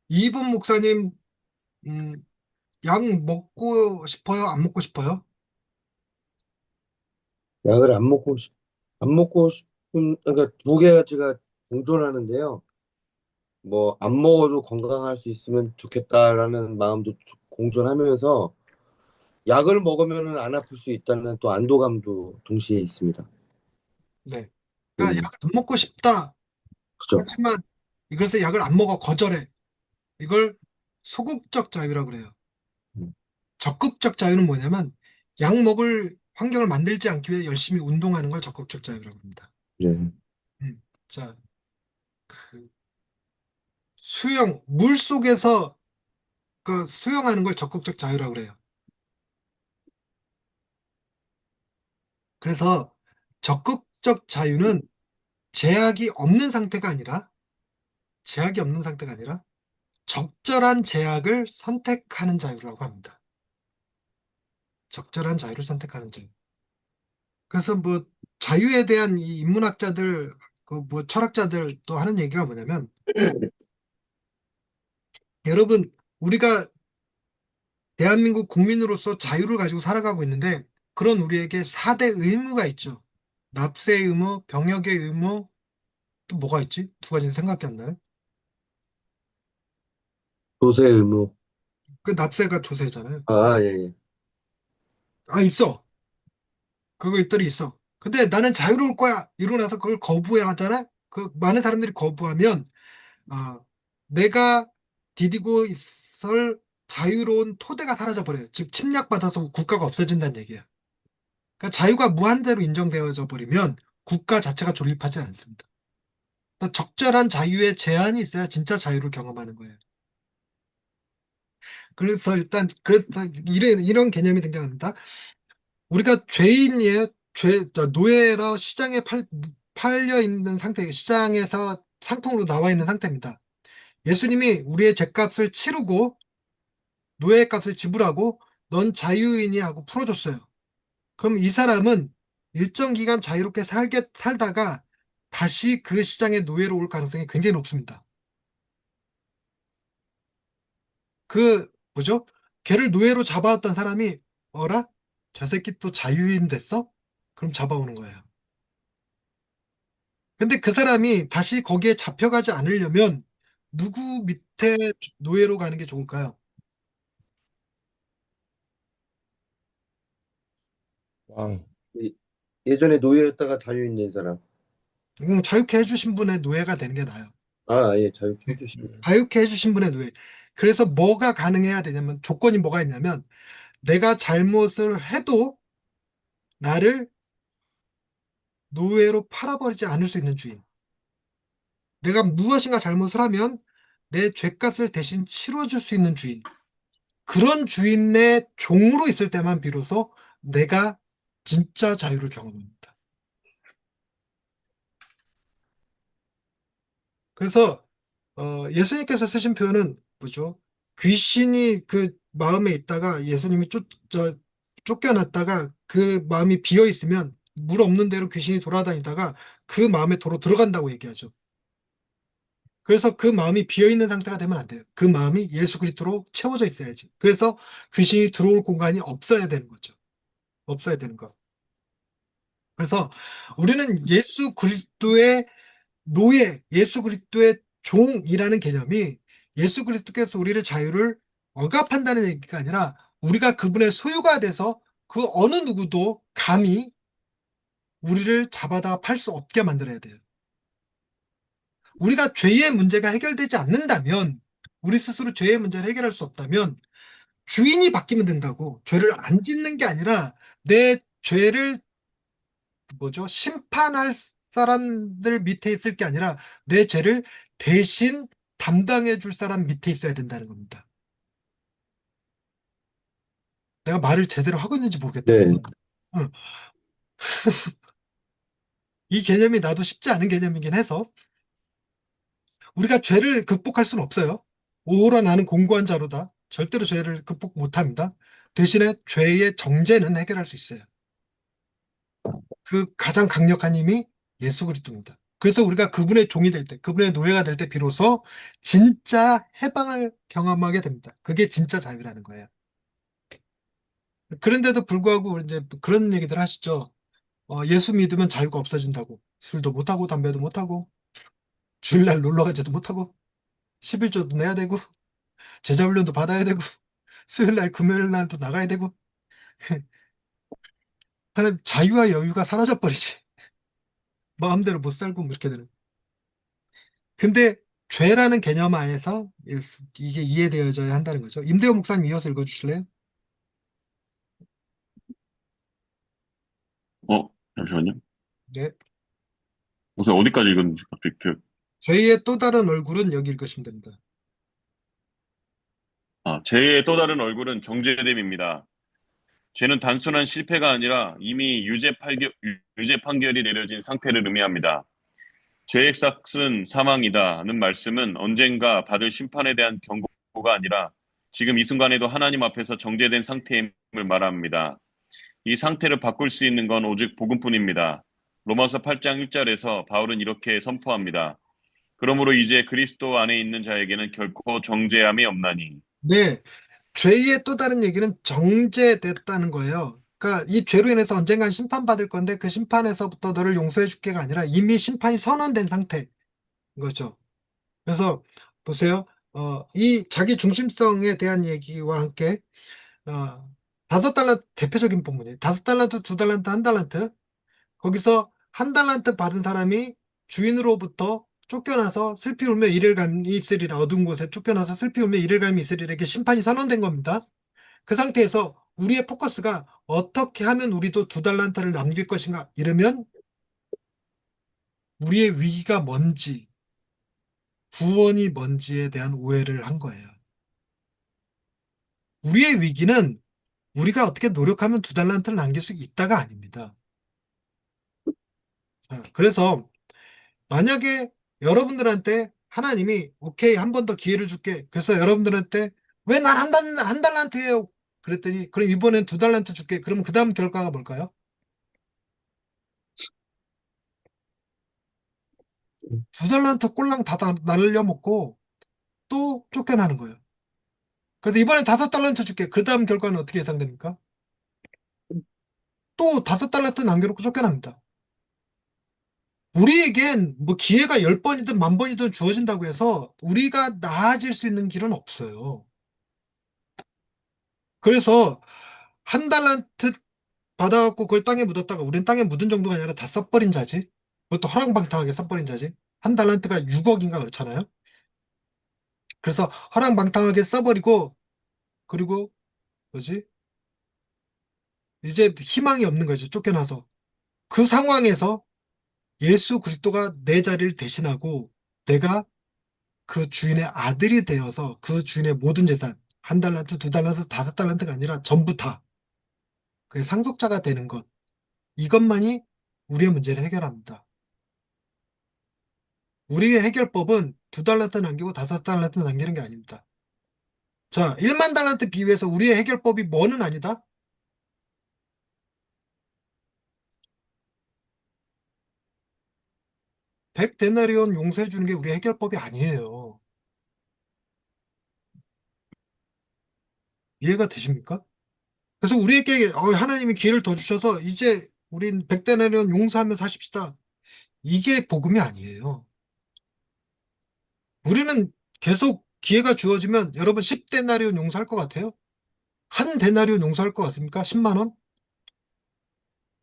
이분 목사님, 음, 약 먹고 싶어요? 안 먹고 싶어요? 약을 안 먹고 싶은, 그러니까 두 가지가 공존하는데요. 뭐, 안 먹어도 건강할 수 있으면 좋겠다라는 마음도 공존하면서 약을 먹으면 안 아플 수 있다는 또 안도감도 동시에 있습니다. 네. 그러니까 음, 약을 안 먹고 싶다. 그죠. 그렇지만 이것을 약을 안 먹어 거절해. 이걸 소극적 자유라고 그래요. 음, 적극적 자유는 뭐냐면 약 먹을 환경을 만들지 않기 위해 열심히 운동하는 걸 적극적 자유라고 합니다. 네. 자, 그 물 속에서 그 수영하는 걸 적극적 자유라고 그래요. 그래서 적극적 자유는 제약이 없는 상태가 아니라 제약이 없는 상태가 아니라 적절한 제약을 선택하는 자유라고 합니다. 적절한 자유를 선택하는 자유. 그래서 뭐 자유에 대한 이 인문학자들, 그 뭐 철학자들 또 하는 얘기가 뭐냐면 여러분 우리가 대한민국 국민으로서 자유를 가지고 살아가고 있는데 그런 우리에게 4대 의무가 있죠. 납세 의무, 병역의 의무, 또 뭐가 있지? 두 가지는 생각이 안 나요. 도세 의무. 그 납세가 조세잖아요. 아, 예, 예. 있어. 그거 있더니 있어. 근데 나는 자유로울 거야. 이러고 나서 그걸 거부해야 하잖아. 그 많은 사람들이 거부하면 아, 내가 디디고 있을 자유로운 토대가 사라져 버려요. 즉 침략받아서 국가가 없어진다는 얘기야. 그러니까 자유가 무한대로 인정되어져 버리면 국가 자체가 존립하지 않습니다. 그러니까 적절한 자유의 제한이 있어야 진짜 자유를 경험하는 거예요. 그래서 이런 개념이 등장합니다. 우리가 죄인이에요. 노예라 시장에 팔려 있는 상태, 시장에서 상품으로 나와 있는 상태입니다. 예수님이 우리의 죄값을 치르고 노예 값을 지불하고 넌 자유인이 하고 풀어줬어요. 그럼 이 사람은 일정 기간 자유롭게 살다가 다시 그 시장의 노예로 올 가능성이 굉장히 높습니다. 그, 뭐죠? 걔를 노예로 잡아왔던 사람이 어라? 저 새끼 또 자유인 됐어? 그럼 잡아오는 거예요. 근데 그 사람이 다시 거기에 잡혀가지 않으려면 누구 밑에 노예로 가는 게 좋을까요? 왕. 이- 예전에 노예였다가 자유인 된 사람. 자유케 해주신 분의 노예가 되는 게 나아요. 아, 예, 자유케 네. 해주시면. 자유케 해주신 분의 노예. 그래서 뭐가 가능해야 되냐면 조건이 뭐가 있냐면 내가 잘못을 해도 나를 노예로 팔아버리지 않을 수 있는 주인. 내가 무엇인가 잘못을 하면 내 죄값을 대신 치러줄 수 있는 주인. 그런 주인의 종으로 있을 때만 비로소 내가 진짜 자유를 경험합니다. 그래서 예수님께서 쓰신 표현은 뭐죠? 귀신이 그 마음에 있다가 예수님이 쫓겨났다가 그 마음이 비어 있으면 물 없는 대로 귀신이 돌아다니다가 그 마음에 도로 들어간다고 얘기하죠. 그래서 그 마음이 비어 있는 상태가 되면 안 돼요. 그 마음이 예수 그리스도로 채워져 있어야지. 그래서 귀신이 들어올 공간이 없어야 되는 거죠. 없어야 되는 거. 그래서 우리는 예수 그리스도의 노예, 예수 그리스도의 종이라는 개념이 예수 그리스도께서 우리를 자유를 억압한다는 얘기가 아니라 우리가 그분의 소유가 돼서 그 어느 누구도 감히 우리를 잡아다 팔 수 없게 만들어야 돼요. 우리가 죄의 문제가 해결되지 않는다면, 우리 스스로 죄의 문제를 해결할 수 없다면 주인이 바뀌면 된다고. 죄를 안 짓는 게 아니라 내 죄를 뭐죠? 심판할 사람들 밑에 있을 게 아니라 내 죄를 대신 담당해 줄 사람 밑에 있어야 된다는 겁니다. 내가 말을 제대로 하고 있는지 모르겠다. 네. 응. 이 개념이 나도 쉽지 않은 개념이긴 해서 우리가 죄를 극복할 수는 없어요. 오호라 나는 공고한 자로다. 절대로 죄를 극복 못합니다. 대신에 죄의 정죄는 해결할 수 있어요. 그 가장 강력한 힘이 예수 그리스도입니다. 그래서 우리가 그분의 종이 될 때, 그분의 노예가 될 때 비로소 진짜 해방을 경험하게 됩니다. 그게 진짜 자유라는 거예요. 그런데도 불구하고 이제 그런 얘기들 하시죠. 예수 믿으면 자유가 없어진다고. 술도 못하고 담배도 못하고 주일날 놀러 가지도 못하고 11조도 내야 되고 제자 훈련도 받아야 되고 수요일날 금요일날도 나가야 되고 하는 자유와 여유가 사라져 버리지. 마음대로 못 살고 뭐 이렇게 되는. 근데 죄라는 개념 하에서 이게 이해되어져야 한다는 거죠. 임대호 목사님 이어서 읽어주실래요? 잠시만요. 네. 우선 어디까지 읽었는지 갑자기 죄의 또 다른 얼굴은 여기 읽으시면 됩니다. 죄의 또 다른 얼굴은 정죄됨입니다. 죄는 단순한 실패가 아니라 이미 유죄 판결이 내려진 상태를 의미합니다. 죄의 삭은 사망이다는 말씀은 언젠가 받을 심판에 대한 경고가 아니라 지금 이 순간에도 하나님 앞에서 정죄된 상태임을 말합니다. 이 상태를 바꿀 수 있는 건 오직 복음뿐입니다. 로마서 8장 1절에서 바울은 이렇게 선포합니다. 그러므로 이제 그리스도 안에 있는 자에게는 결코 정죄함이 없나니. 네. 죄의 또 다른 얘기는 정죄됐다는 거예요. 그러니까 이 죄로 인해서 언젠간 심판받을 건데 그 심판에서부터 너를 용서해 줄게가 아니라 이미 심판이 선언된 상태인 거죠. 그래서 보세요. 이 자기 중심성에 대한 얘기와 함께 어, 5달란트 대표적인 본문이에요. 5달란트, 2달란트, 1달란트. 거기서 1달란트 받은 사람이 주인으로부터 쫓겨나서 슬피 울며 이를 감이 있으리라. 어두운 곳에 쫓겨나서 슬피 울며 이를 감이 있으리라. 이렇게 심판이 선언된 겁니다. 그 상태에서 우리의 포커스가 어떻게 하면 우리도 2달란트를 남길 것인가 이러면 우리의 위기가 뭔지, 구원이 뭔지에 대한 오해를 한 거예요. 우리의 위기는 우리가 어떻게 노력하면 2달란트를 남길 수 있다가 아닙니다. 그래서 만약에 여러분들한테 하나님이 오케이 한 번 더 기회를 줄게. 그래서 여러분들한테 왜 난 한 달란트예요? 그랬더니 그럼 이번엔 2달란트 줄게. 그럼 그 다음 결과가 뭘까요? 2달란트 꼴랑 다 날려먹고 또 쫓겨나는 거예요. 그래도 이번엔 5달란트 줄게. 그 다음 결과는 어떻게 예상됩니까? 또 5달란트 남겨놓고 쫓겨납니다. 우리에겐 뭐 기회가 10번이든 10,000번이든 주어진다고 해서 우리가 나아질 수 있는 길은 없어요. 그래서 1달란트 받아갖고 그걸 땅에 묻었다가 우린 땅에 묻은 정도가 아니라 다 써버린 자지. 그것도 허랑방탕하게 써버린 자지. 1달란트가 6억인가 그렇잖아요. 그래서 허랑방탕하게 써버리고 그리고 뭐지? 이제 희망이 없는 거죠. 쫓겨나서. 그 상황에서 예수 그리스도가 내 자리를 대신하고 내가 그 주인의 아들이 되어서 그 주인의 모든 재산, 1달란트, 2달란트, 5달란트가 아니라 전부 다 그 상속자가 되는 것. 이것만이 우리의 문제를 해결합니다. 우리의 해결법은 2달란트 남기고 5달란트 남기는 게 아닙니다. 자, 1만 달란트 비유해서 우리의 해결법이 뭐는 아니다? 100데나리온 용서해 주는 게 우리의 해결법이 아니에요. 이해가 되십니까? 그래서 우리에게 하나님이 기회를 더 주셔서 이제 우린 100데나리온 용서하며 사십시다. 이게 복음이 아니에요. 우리는 계속 기회가 주어지면 여러분 10데나리온 용서할 것 같아요? 한 데나리온 용서할 것 같습니까? 10만 원?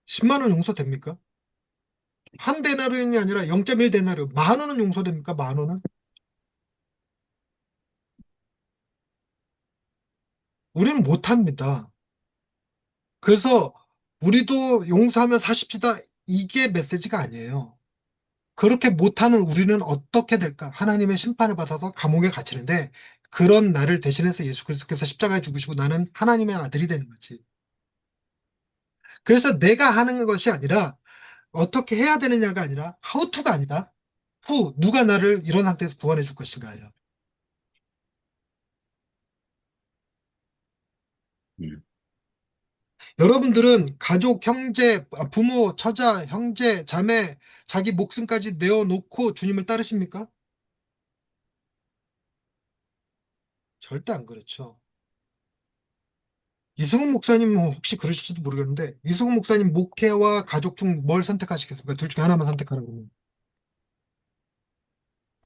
10만 원 용서됩니까? 한 데나리온이 아니라 0.1데나리온. 만 원은 용서됩니까? 만 원은? 우리는 못합니다. 그래서 우리도 용서하며 사십시다. 이게 메시지가 아니에요. 그렇게 못하는 우리는 어떻게 될까? 하나님의 심판을 받아서 감옥에 갇히는데 그런 나를 대신해서 예수 그리스도께서 십자가에 죽으시고 나는 하나님의 아들이 되는 거지. 그래서 내가 하는 것이 아니라 어떻게 해야 되느냐가 아니라 how to가 아니다. who, 누가 나를 이런 상태에서 구원해 줄 것인가예요. 음. 여러분들은 가족, 형제, 부모, 처자, 형제, 자매, 자기 목숨까지 내어놓고 주님을 따르십니까? 절대 안 그렇죠. 이승훈 목사님 혹시 그러실지도 모르겠는데 이승훈 목사님 목회와 가족 중 뭘 선택하시겠습니까? 둘 중에 하나만 선택하라고.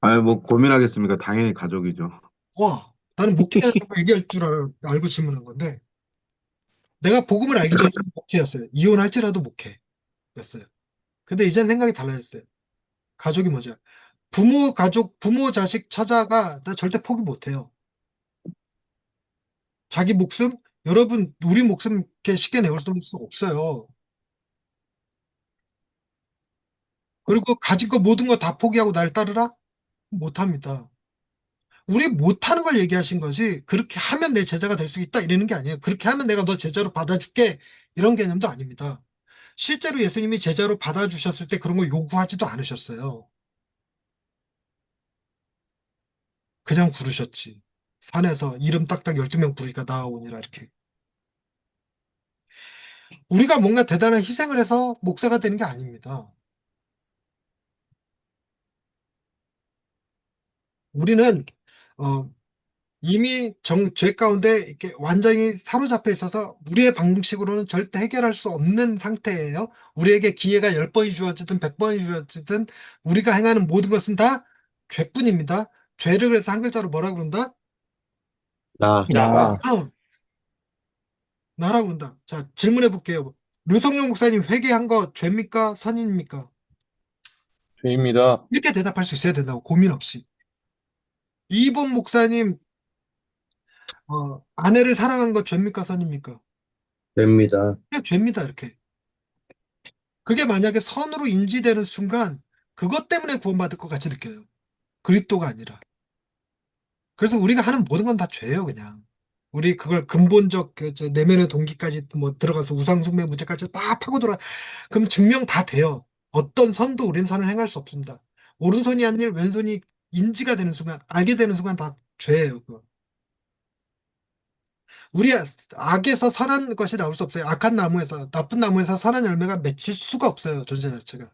아유, 뭐 고민하겠습니까? 당연히 가족이죠. 와, 나는 목회라고 얘기할 줄 알고 질문한 건데 내가 복음을 알기 전에 목회였어요. 이혼할지라도 목회였어요. 근데 이제는 생각이 달라졌어요. 가족이 뭐죠? 부모, 가족, 부모, 자식, 처자가 나 절대 포기 못해요. 자기 목숨? 여러분, 우리 목숨 이렇게 쉽게 내올 수 없어요. 그리고 가진 거 모든 거 다 포기하고 날 따르라? 못합니다. 우리 못하는 걸 얘기하신 거지, 그렇게 하면 내 제자가 될 수 있다 이러는 게 아니에요. 그렇게 하면 내가 너 제자로 받아줄게 이런 개념도 아닙니다. 실제로 예수님이 제자로 받아주셨을 때 그런 거 요구하지도 않으셨어요. 그냥 부르셨지. 산에서 이름 딱딱 12명 부르니까 나아오니라 이렇게. 우리가 뭔가 대단한 희생을 해서 목사가 되는 게 아닙니다. 우리는 어, 이미 죄 가운데 이렇게 완전히 사로잡혀 있어서 우리의 방식으로는 절대 해결할 수 없는 상태예요. 우리에게 기회가 10번이 주어지든 100번이 주어지든 우리가 행하는 모든 것은 다 죄뿐입니다. 죄를 그래서 한 글자로 뭐라 그런다? 나, 나, 아, 나라고 그런다. 자, 질문해 볼게요. 류성룡 목사님 회개한 거 죄입니까? 선입니까? 죄입니다. 이렇게 대답할 수 있어야 된다고 고민 없이. 이본 목사님 아내를 사랑한 거 죄입니까? 선입니까? 됩니다. 그냥 죄입니다. 이렇게. 그게 만약에 선으로 인지되는 순간 그것 때문에 구원받을 것 같이 느껴요. 그리스도가 아니라. 그래서 우리가 하는 모든 건 다 죄예요, 그냥. 우리 그걸 근본적 저 내면의 동기까지 뭐 들어가서 우상숭배 문제까지 다 파고들어. 그럼 증명 다 돼요. 어떤 선도 우리는 선을 행할 수 없습니다. 오른손이 한 일, 왼손이 인지가 되는 순간, 알게 되는 순간 다 죄예요, 그거. 우리 악에서 선한 것이 나올 수 없어요. 악한 나무에서, 나쁜 나무에서 선한 열매가 맺힐 수가 없어요, 존재 자체가.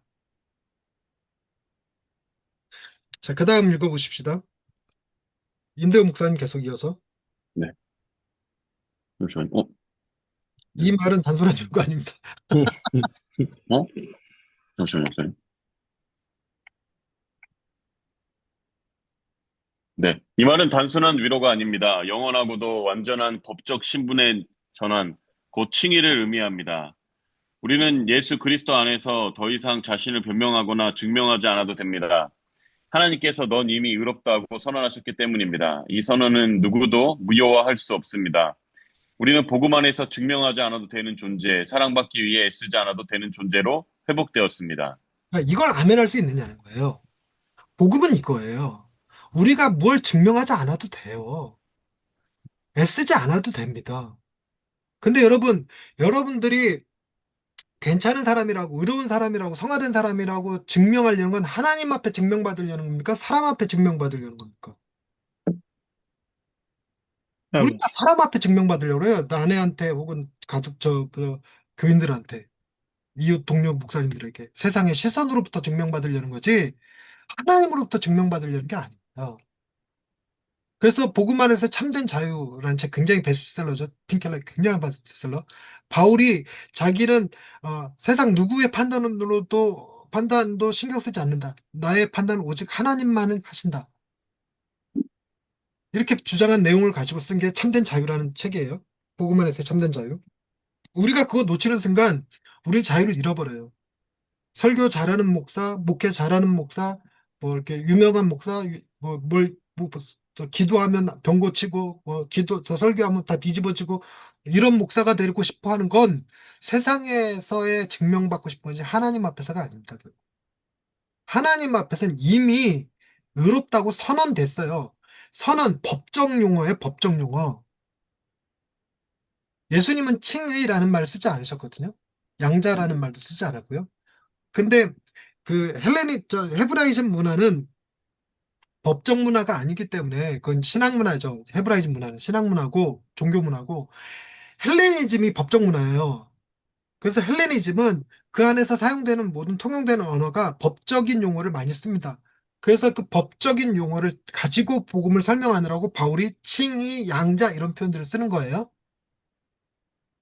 자, 그 다음 읽어보십시다. 인대호 목사님 계속 이어서. 네. 잠시만요. 이 말은 단순한 연구 아닙니다. 어? 잠시만요. 네. 이 말은 단순한 위로가 아닙니다. 영원하고도 완전한 법적 신분의 전환, 곧 칭의를 의미합니다. 우리는 예수 그리스도 안에서 더 이상 자신을 변명하거나 증명하지 않아도 됩니다. 하나님께서 넌 이미 의롭다고 선언하셨기 때문입니다. 이 선언은 누구도 무효화할 수 없습니다. 우리는 복음 안에서 증명하지 않아도 되는 존재, 사랑받기 위해 애쓰지 않아도 되는 존재로 회복되었습니다. 그러니까 이걸 아멘할 수 있느냐는 거예요. 복음은 이거예요. 우리가 뭘 증명하지 않아도 돼요. 애쓰지 않아도 됩니다. 근데 여러분들이 괜찮은 사람이라고, 의로운 사람이라고, 성화된 사람이라고 증명하려는 건 하나님 앞에 증명받으려는 겁니까? 사람 앞에 증명받으려는 겁니까? 우리가 사람 앞에 증명받으려고 해요. 나 아내한테 혹은 가족, 교인들한테, 이웃 동료 목사님들에게 세상의 시선으로부터 증명받으려는 거지, 하나님으로부터 증명받으려는 게 아닙니다. 그래서 복음 안에서 참된 자유라는 책 굉장히 베스트셀러죠. 팀켈러 굉장한 베스트셀러. 바울이 자기는 세상 누구의 판단도 신경 쓰지 않는다. 나의 판단은 오직 하나님만은 하신다. 이렇게 주장한 내용을 가지고 쓴 게 참된 자유라는 책이에요. 복음 안에서 참된 자유. 우리가 그거 놓치는 순간 우리 자유를 잃어버려요. 설교 잘하는 목사, 목회 잘하는 목사, 뭐 이렇게 유명한 목사, 저 기도하면 병 고치고, 저 설교하면 다 뒤집어지고, 이런 목사가 되고 싶어 하는 건 세상에서의 증명받고 싶은 거지 하나님 앞에서가 아닙니다. 하나님 앞에서는 이미 의롭다고 선언됐어요. 선언, 법정 용어예요, 법정 용어. 예수님은 칭의라는 말을 쓰지 않으셨거든요. 양자라는 말도 쓰지 않았고요. 근데 헤브라이즘 문화는 법정 문화가 아니기 때문에 그건 신학 문화죠. 헤브라이즘 문화는 신학 문화고 종교 문화고 헬레니즘이 법정 문화예요. 그래서 헬레니즘은 그 안에서 사용되는 모든 통용되는 언어가 법적인 용어를 많이 씁니다. 그래서 그 법적인 용어를 가지고 복음을 설명하느라고 바울이 칭의, 양자 이런 표현들을 쓰는 거예요.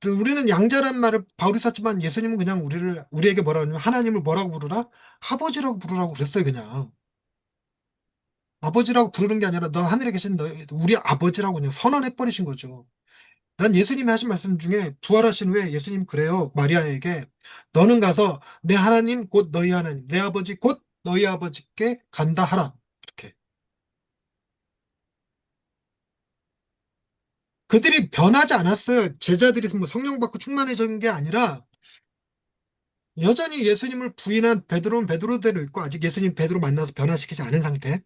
우리는 양자란 말을 바울이 썼지만 예수님은 그냥 우리에게 뭐라고 하냐면 하나님을 뭐라고 부르라? 아버지라고 부르라고 그랬어요, 그냥. 아버지라고 부르는 게 아니라 너 하늘에 계신 우리 아버지라고 그냥 선언해 버리신 거죠. 난 예수님이 하신 말씀 중에 부활하신 후에 예수님 그래요. 마리아에게 너는 가서 내 하나님 곧 너희 하나님, 내 아버지 곧 너희 아버지께 간다 하라. 이렇게. 그들이 변하지 않았어요. 제자들이 뭐 성령 받고 충만해진 게 아니라 여전히 예수님을 부인한 베드로는 베드로대로 있고 아직 예수님 베드로 만나서 변화시키지 않은 상태.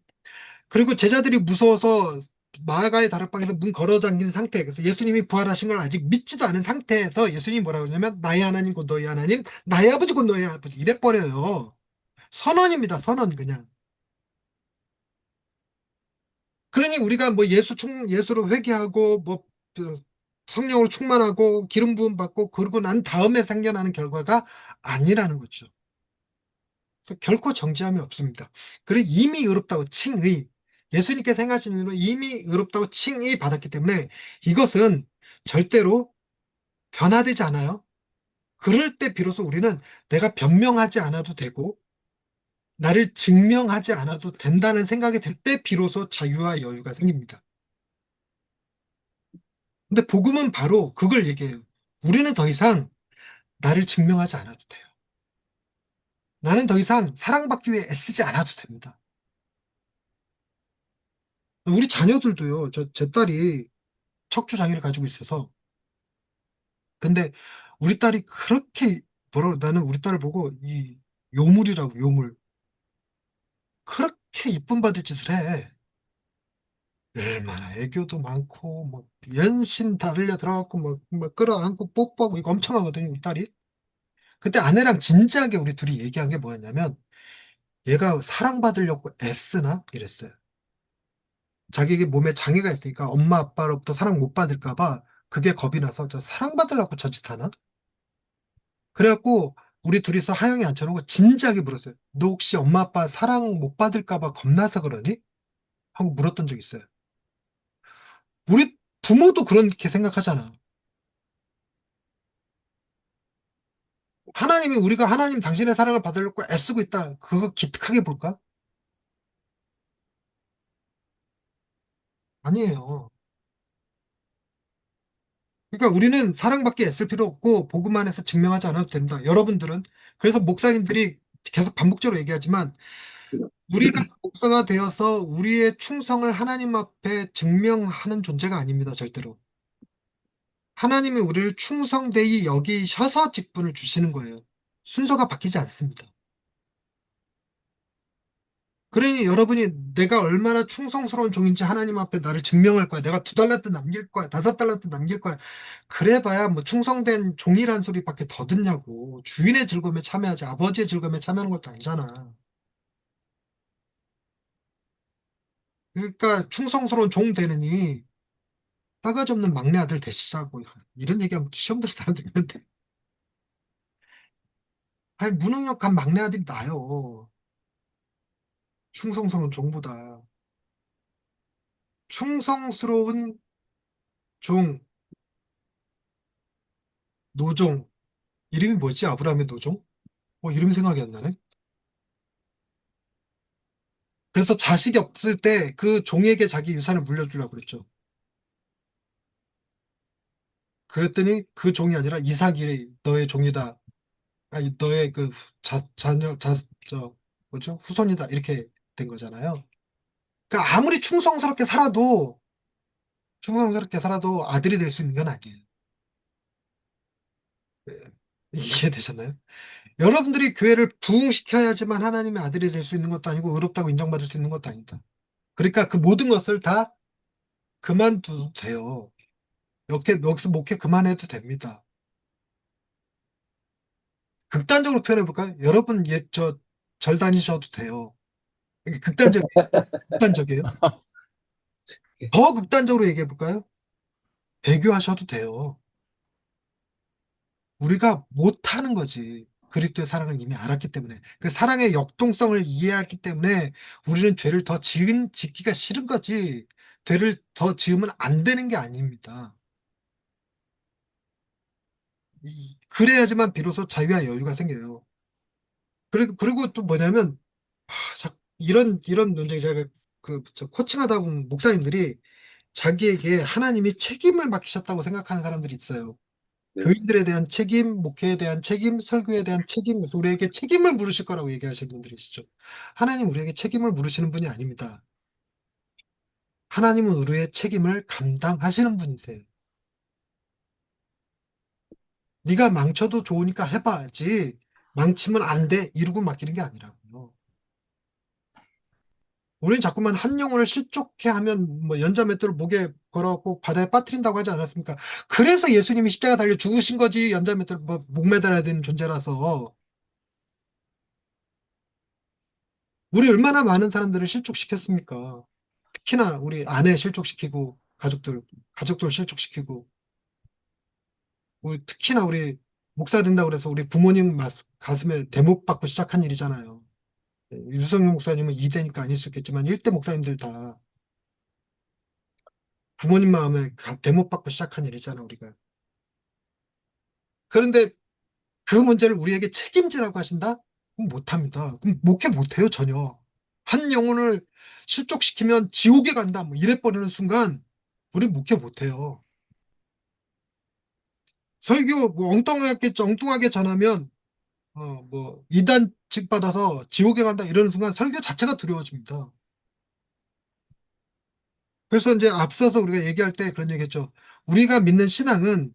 그리고 제자들이 무서워서 마가의 다락방에서 문 걸어 잠긴 상태. 그래서 예수님이 부활하신 걸 아직 믿지도 않은 상태에서 예수님이 뭐라고 하냐면 나의 하나님 곧 너희 하나님, 나의 아버지 곧 너희 아버지 이래 버려요. 선언입니다. 선언 그냥. 그러니 우리가 뭐 예수로 회개하고 그 성령으로 충만하고 기름 부음 받고 그러고 난 다음에 생겨나는 결과가 아니라는 거죠. 그래서 결코 정죄함이 없습니다. 그리고 이미 의롭다고 칭의, 예수님께서 행하신 일로 이미 의롭다고 칭의 받았기 때문에 이것은 절대로 변화되지 않아요. 그럴 때 비로소 우리는 내가 변명하지 않아도 되고 나를 증명하지 않아도 된다는 생각이 들 때 비로소 자유와 여유가 생깁니다. 근데 복음은 바로 그걸 얘기해요. 우리는 더 이상 나를 증명하지 않아도 돼요. 나는 더 이상 사랑받기 위해 애쓰지 않아도 됩니다. 우리 자녀들도요, 제 딸이 척추 장애를 가지고 있어서. 근데 우리 딸이 그렇게, 나는 우리 딸을 보고 이 요물이라고, 요물. 그렇게 이쁨 받을 짓을 해. 얼마나 애교도 많고, 뭐, 연신 다르려 들어가고, 막 끌어안고 뽀뽀하고, 이거 엄청 하거든요, 우리 딸이. 그때 아내랑 진지하게 우리 둘이 얘기한 게 뭐였냐면, 얘가 사랑받으려고 애쓰나? 이랬어요. 자기 몸에 장애가 있으니까 엄마 아빠로부터 사랑 못 받을까 봐 그게 겁이 나서 저 사랑받으려고 저짓하나? 그래갖고 우리 둘이서 하영이 앉혀놓고 진지하게 물었어요. 너 혹시 엄마 아빠 사랑 못 받을까 봐 겁나서 그러니? 하고 물었던 적 있어요. 우리 부모도 그렇게 생각하잖아. 하나님이 우리가 하나님 당신의 사랑을 받으려고 애쓰고 있다. 그거 기특하게 볼까? 아니에요. 그러니까 우리는 사랑받기 애쓸 필요 없고 복음 안에서 증명하지 않아도 됩니다. 여러분들은 그래서 목사님들이 계속 반복적으로 얘기하지만 우리가 목사가 되어서 우리의 충성을 하나님 앞에 증명하는 존재가 아닙니다. 절대로. 하나님이 우리를 충성되이 여기셔서 직분을 주시는 거예요. 순서가 바뀌지 않습니다. 그러니 여러분이 내가 얼마나 충성스러운 종인지 하나님 앞에 나를 증명할 거야. 내가 2달란트 남길 거야. 5달란트 남길 거야. 그래봐야 뭐 충성된 종이란 소리밖에 더 듣냐고. 주인의 즐거움에 참여하지. 아버지의 즐거움에 참여하는 것도 아니잖아. 그러니까 충성스러운 종 되느니 싸가지 없는 막내 아들 되시자고. 이런 얘기하면 시험 들을 사람들 있는데. 아니, 무능력한 막내 아들이 나요. 충성스러운 종보다. 충성스러운 종, 노종. 이름이 뭐지? 아브라함의 노종? 이름이 생각이 안 나네. 그래서 자식이 없을 때 그 종에게 자기 유산을 물려주려고 그랬죠. 그랬더니 그 종이 아니라 이삭이 너의 종이다. 아니, 너의 그 자녀, 뭐죠? 후손이다. 이렇게 된 거잖아요. 그러니까 아무리 충성스럽게 살아도 아들이 될 수 있는 건 아니에요. 네. 이해되셨나요? 여러분들이 교회를 부흥시켜야지만 하나님의 아들이 될 수 있는 것도 아니고 의롭다고 인정받을 수 있는 것도 아니다. 그러니까 그 모든 것을 다 그만둬도 돼요. 여기서 목회 그만해도 됩니다. 극단적으로 표현해볼까요? 여러분, 절 다니셔도 돼요. 이게 극단적이에요. 더 극단적으로 얘기해볼까요? 배교하셔도 돼요. 우리가 못하는 거지. 그리스도의 사랑을 이미 알았기 때문에. 그 사랑의 역동성을 이해했기 때문에 우리는 죄를 더 짓기가 싫은 거지. 죄를 더 지으면 안 되는 게 아닙니다. 그래야지만 비로소 자유와 여유가 생겨요. 그리고 또 뭐냐면, 이런 논쟁이 제가 저 코칭하다 보면 목사님들이 자기에게 하나님이 책임을 맡기셨다고 생각하는 사람들이 있어요. 네. 교인들에 대한 책임, 목회에 대한 책임, 설교에 대한 책임, 그래서 우리에게 책임을 물으실 거라고 얘기하시는 분들이시죠. 하나님 우리에게 책임을 물으시는 분이 아닙니다. 하나님은 우리의 책임을 감당하시는 분이세요. 네가 망쳐도 좋으니까 해봐야지. 망치면 안 돼. 이러고 맡기는 게 아니라고요. 우리는 자꾸만 한 영혼을 실족해 하면 뭐 연자맷돌을 목에 걸어갖고 바다에 빠뜨린다고 하지 않았습니까? 그래서 예수님이 십자가 달려 죽으신 거지. 연자맷돌 목 매달아야 되는 존재라서. 우리 얼마나 많은 사람들을 실족시켰습니까? 특히나 우리 아내 실족시키고 가족들 실족시키고 특히나 우리 목사 된다고 그래서 우리 부모님 가슴에 대목 받고 시작한 일이잖아요. 유성윤 목사님은 2대니까 아닐 수 있겠지만 1대 목사님들 다 부모님 마음에 대목 받고 시작한 일이잖아, 우리가. 그런데 그 문제를 우리에게 책임지라고 하신다? 그럼 못합니다. 그럼 목회 못해요, 전혀. 한 영혼을 실족시키면 지옥에 간다, 뭐 이래 버리는 순간 우리 목회 못해요. 설교 뭐 엉뚱하게 전하면 뭐 이단직 받아서 지옥에 간다 이러는 순간 설교 자체가 두려워집니다. 그래서 이제 앞서서 우리가 얘기할 때 그런 얘기했죠. 우리가 믿는 신앙은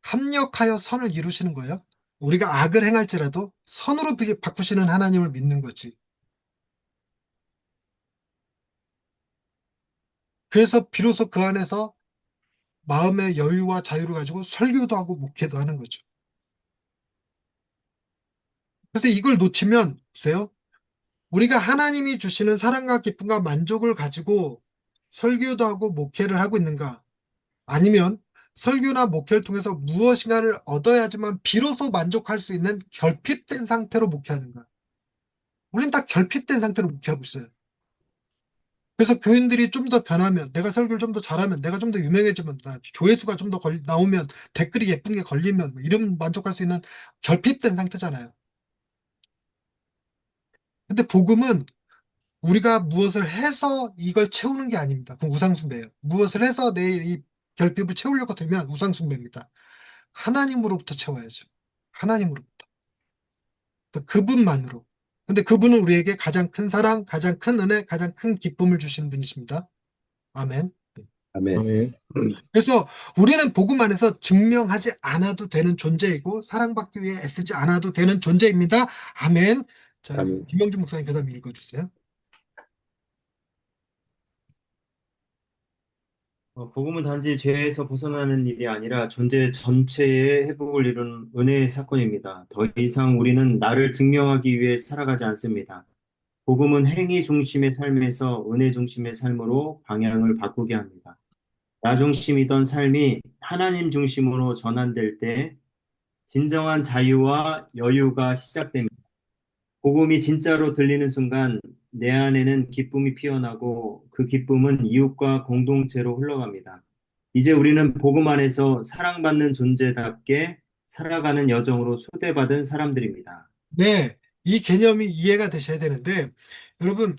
합력하여 선을 이루시는 거예요. 우리가 악을 행할지라도 선으로 바꾸시는 하나님을 믿는 거지. 그래서 비로소 그 안에서 마음의 여유와 자유를 가지고 설교도 하고 목회도 하는 거죠. 그래서 이걸 놓치면 보세요. 우리가 하나님이 주시는 사랑과 기쁨과 만족을 가지고 설교도 하고 목회를 하고 있는가? 아니면 설교나 목회를 통해서 무엇인가를 얻어야지만 비로소 만족할 수 있는 결핍된 상태로 목회하는가? 우린 다 결핍된 상태로 목회하고 있어요. 그래서 교인들이 좀 더 변하면, 내가 설교를 좀 더 잘하면, 내가 좀 더 유명해지면, 조회수가 좀 더 나오면, 댓글이 예쁜 게 걸리면, 뭐 이러면 만족할 수 있는 결핍된 상태잖아요. 근데 복음은 우리가 무엇을 해서 이걸 채우는 게 아닙니다. 그건 우상숭배예요. 무엇을 해서 내 이 결핍을 채우려고 들면 우상숭배입니다. 하나님으로부터 채워야죠. 하나님으로부터. 그분만으로. 근데 그분은 우리에게 가장 큰 사랑, 가장 큰 은혜, 가장 큰 기쁨을 주시는 분이십니다. 아멘. 아멘. 아멘. 그래서 우리는 복음 안에서 증명하지 않아도 되는 존재이고 사랑받기 위해 애쓰지 않아도 되는 존재입니다. 아멘. 자, 아멘. 김영준 목사님 그다음 읽어주세요. 복음은 단지 죄에서 벗어나는 일이 아니라 존재 전체의 회복을 이루는 은혜의 사건입니다. 더 이상 우리는 나를 증명하기 위해 살아가지 않습니다. 복음은 행위 중심의 삶에서 은혜 중심의 삶으로 방향을 바꾸게 합니다. 나 중심이던 삶이 하나님 중심으로 전환될 때 진정한 자유와 여유가 시작됩니다. 복음이 진짜로 들리는 순간 내 안에는 기쁨이 피어나고 그 기쁨은 이웃과 공동체로 흘러갑니다. 이제 우리는 복음 안에서 사랑받는 존재답게 살아가는 여정으로 초대받은 사람들입니다. 네, 이 개념이 이해가 되셔야 되는데 여러분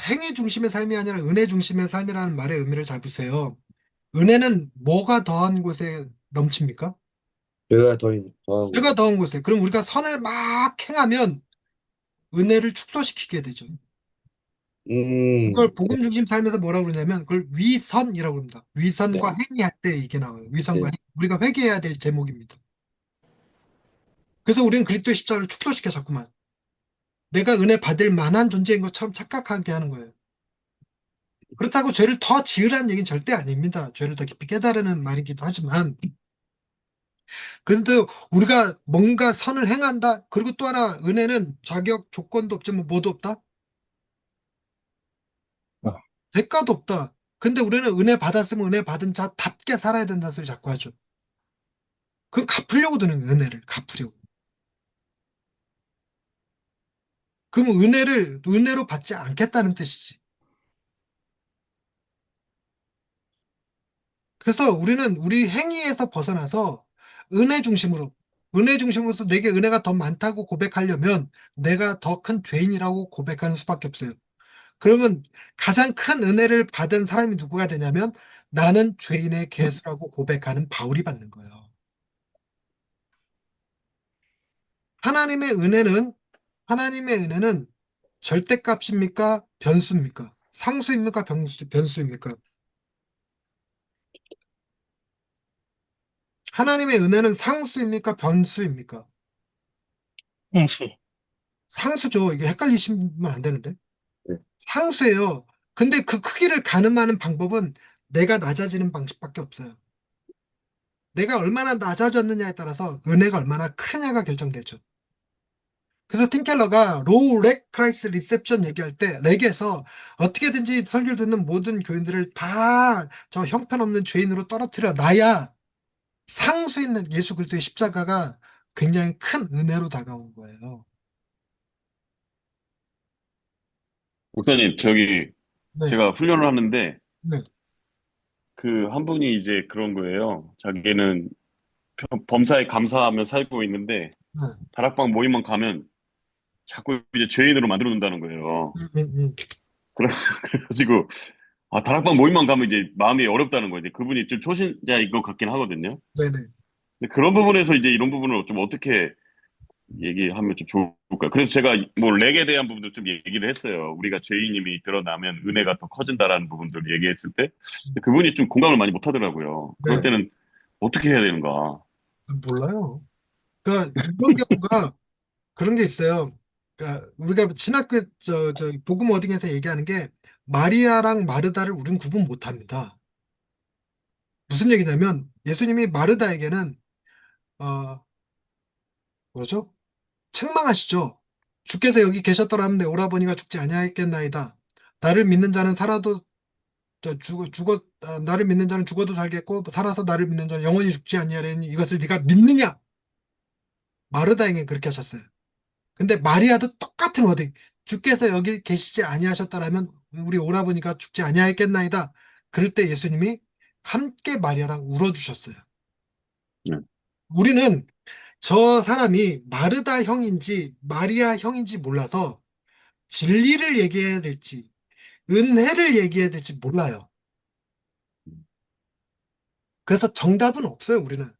행위 중심의 삶이 아니라 은혜 중심의 삶이라는 말의 의미를 잘 보세요. 은혜는 뭐가 더한 곳에 넘칩니까? 제가 더한 내가 거죠. 더한 곳에. 그럼 우리가 선을 막 행하면 은혜를 축소시키게 되죠. 그걸 네, 복음 중심 삶에서 뭐라고 그러냐면 그걸 위선이라고 합니다. 네, 위선과 행위할 때 이게 나와요. 위선과 네. 행위. 우리가 회개해야 될 제목입니다. 그래서 우리는 그리스도의 십자가를 축소시켜 자꾸만. 내가 은혜 받을 만한 존재인 것처럼 착각하게 하는 거예요. 그렇다고 죄를 더 지으라는 얘기는 절대 아닙니다. 죄를 더 깊이 깨달으는 말이기도 하지만 그런데 우리가 뭔가 선을 행한다. 그리고 또 하나 은혜는 자격 조건도 없지 뭐 뭐도 없다. 아, 대가도 없다. 근데 우리는 은혜 받았으면 은혜 받은 자답게 살아야 된다는 소리 자꾸 하죠. 그건 갚으려고 드는 거예요. 은혜를 갚으려고. 그럼 은혜를 은혜로 받지 않겠다는 뜻이지. 그래서 우리는 우리 행위에서 벗어나서 은혜 중심으로, 은혜 중심으로서 내게 은혜가 더 많다고 고백하려면 내가 더 큰 죄인이라고 고백하는 수밖에 없어요. 그러면 가장 큰 은혜를 받은 사람이 누구가 되냐면 나는 죄인의 괴수라고 고백하는 바울이 받는 거예요. 하나님의 은혜는, 하나님의 은혜는 절대값입니까? 변수입니까? 상수입니까? 변수입니까? 하나님의 은혜는 상수입니까? 변수입니까? 홍수. 상수죠. 이게 헷갈리시면 안 되는데. 네. 상수예요. 근데 그 크기를 가늠하는 방법은 내가 낮아지는 방식밖에 없어요. 내가 얼마나 낮아졌느냐에 따라서 은혜가 얼마나 크냐가 결정되죠. 그래서 팀켈러가 로우 렉 크라이스 리셉션 얘기할 때 렉에서 어떻게든지 설교를 듣는 모든 교인들을 다 저 형편없는 죄인으로 떨어뜨려 놔야 상수 있는 예수 그리스도의 십자가가 굉장히 큰 은혜로 다가온 거예요. 목사님, 저기, 네, 제가 훈련을 하는데, 네, 그 한 분이 이제 그런 거예요. 자기는 범사에 감사하며 살고 있는데, 네. 다락방 모임만 가면 자꾸 이제 죄인으로 만들어 놓는다는 거예요. 음, 음, 음. 그래- 그래가지고, 아, 다락방 모임만 가면 이제 마음이 어렵다는 거예요. 이제 그분이 좀 초신자인 것 같긴 하거든요. 네네. 근데 그런 부분에서 이제 이런 부분을 좀 어떻게 얘기하면 좀 좋을까요? 그래서 제가 뭐 렉에 대한 부분도 좀 얘기를 했어요. 우리가 죄인임이 드러나면 은혜가 더 커진다라는 부분들을 얘기했을 때 근데 그분이 좀 공감을 많이 못 하더라고요. 그럴 네, 때는 어떻게 해야 되는가? 몰라요. 그러니까 이런 경우가 그런 게 있어요. 그러니까 우리가 신학교 저 복음 워딩에서 얘기하는 게 마리아랑 마르다를 우린 구분 못 합니다. 무슨 얘기냐면 예수님이 마르다에게는 어 뭐죠? 책망하시죠. 주께서 여기 계셨더라면 내 오라버니가 죽지 아니하였겠나이다. 나를 믿는 자는 살아도 나를 믿는 자는 죽어도 살겠고 살아서 나를 믿는 자는 영원히 죽지 아니하리니 이것을 네가 믿느냐? 마르다에게 그렇게 하셨어요. 근데 마리아도 똑같은 워딩. 주께서 여기 계시지 아니하셨다라면 우리 오라버니가 죽지 아니하였겠나이다. 그럴 때 예수님이 함께 마리아랑 울어주셨어요. 네. 우리는 저 사람이 마르다 형인지 마리아 형인지 몰라서 진리를 얘기해야 될지 은혜를 얘기해야 될지 몰라요. 그래서 정답은 없어요, 우리는.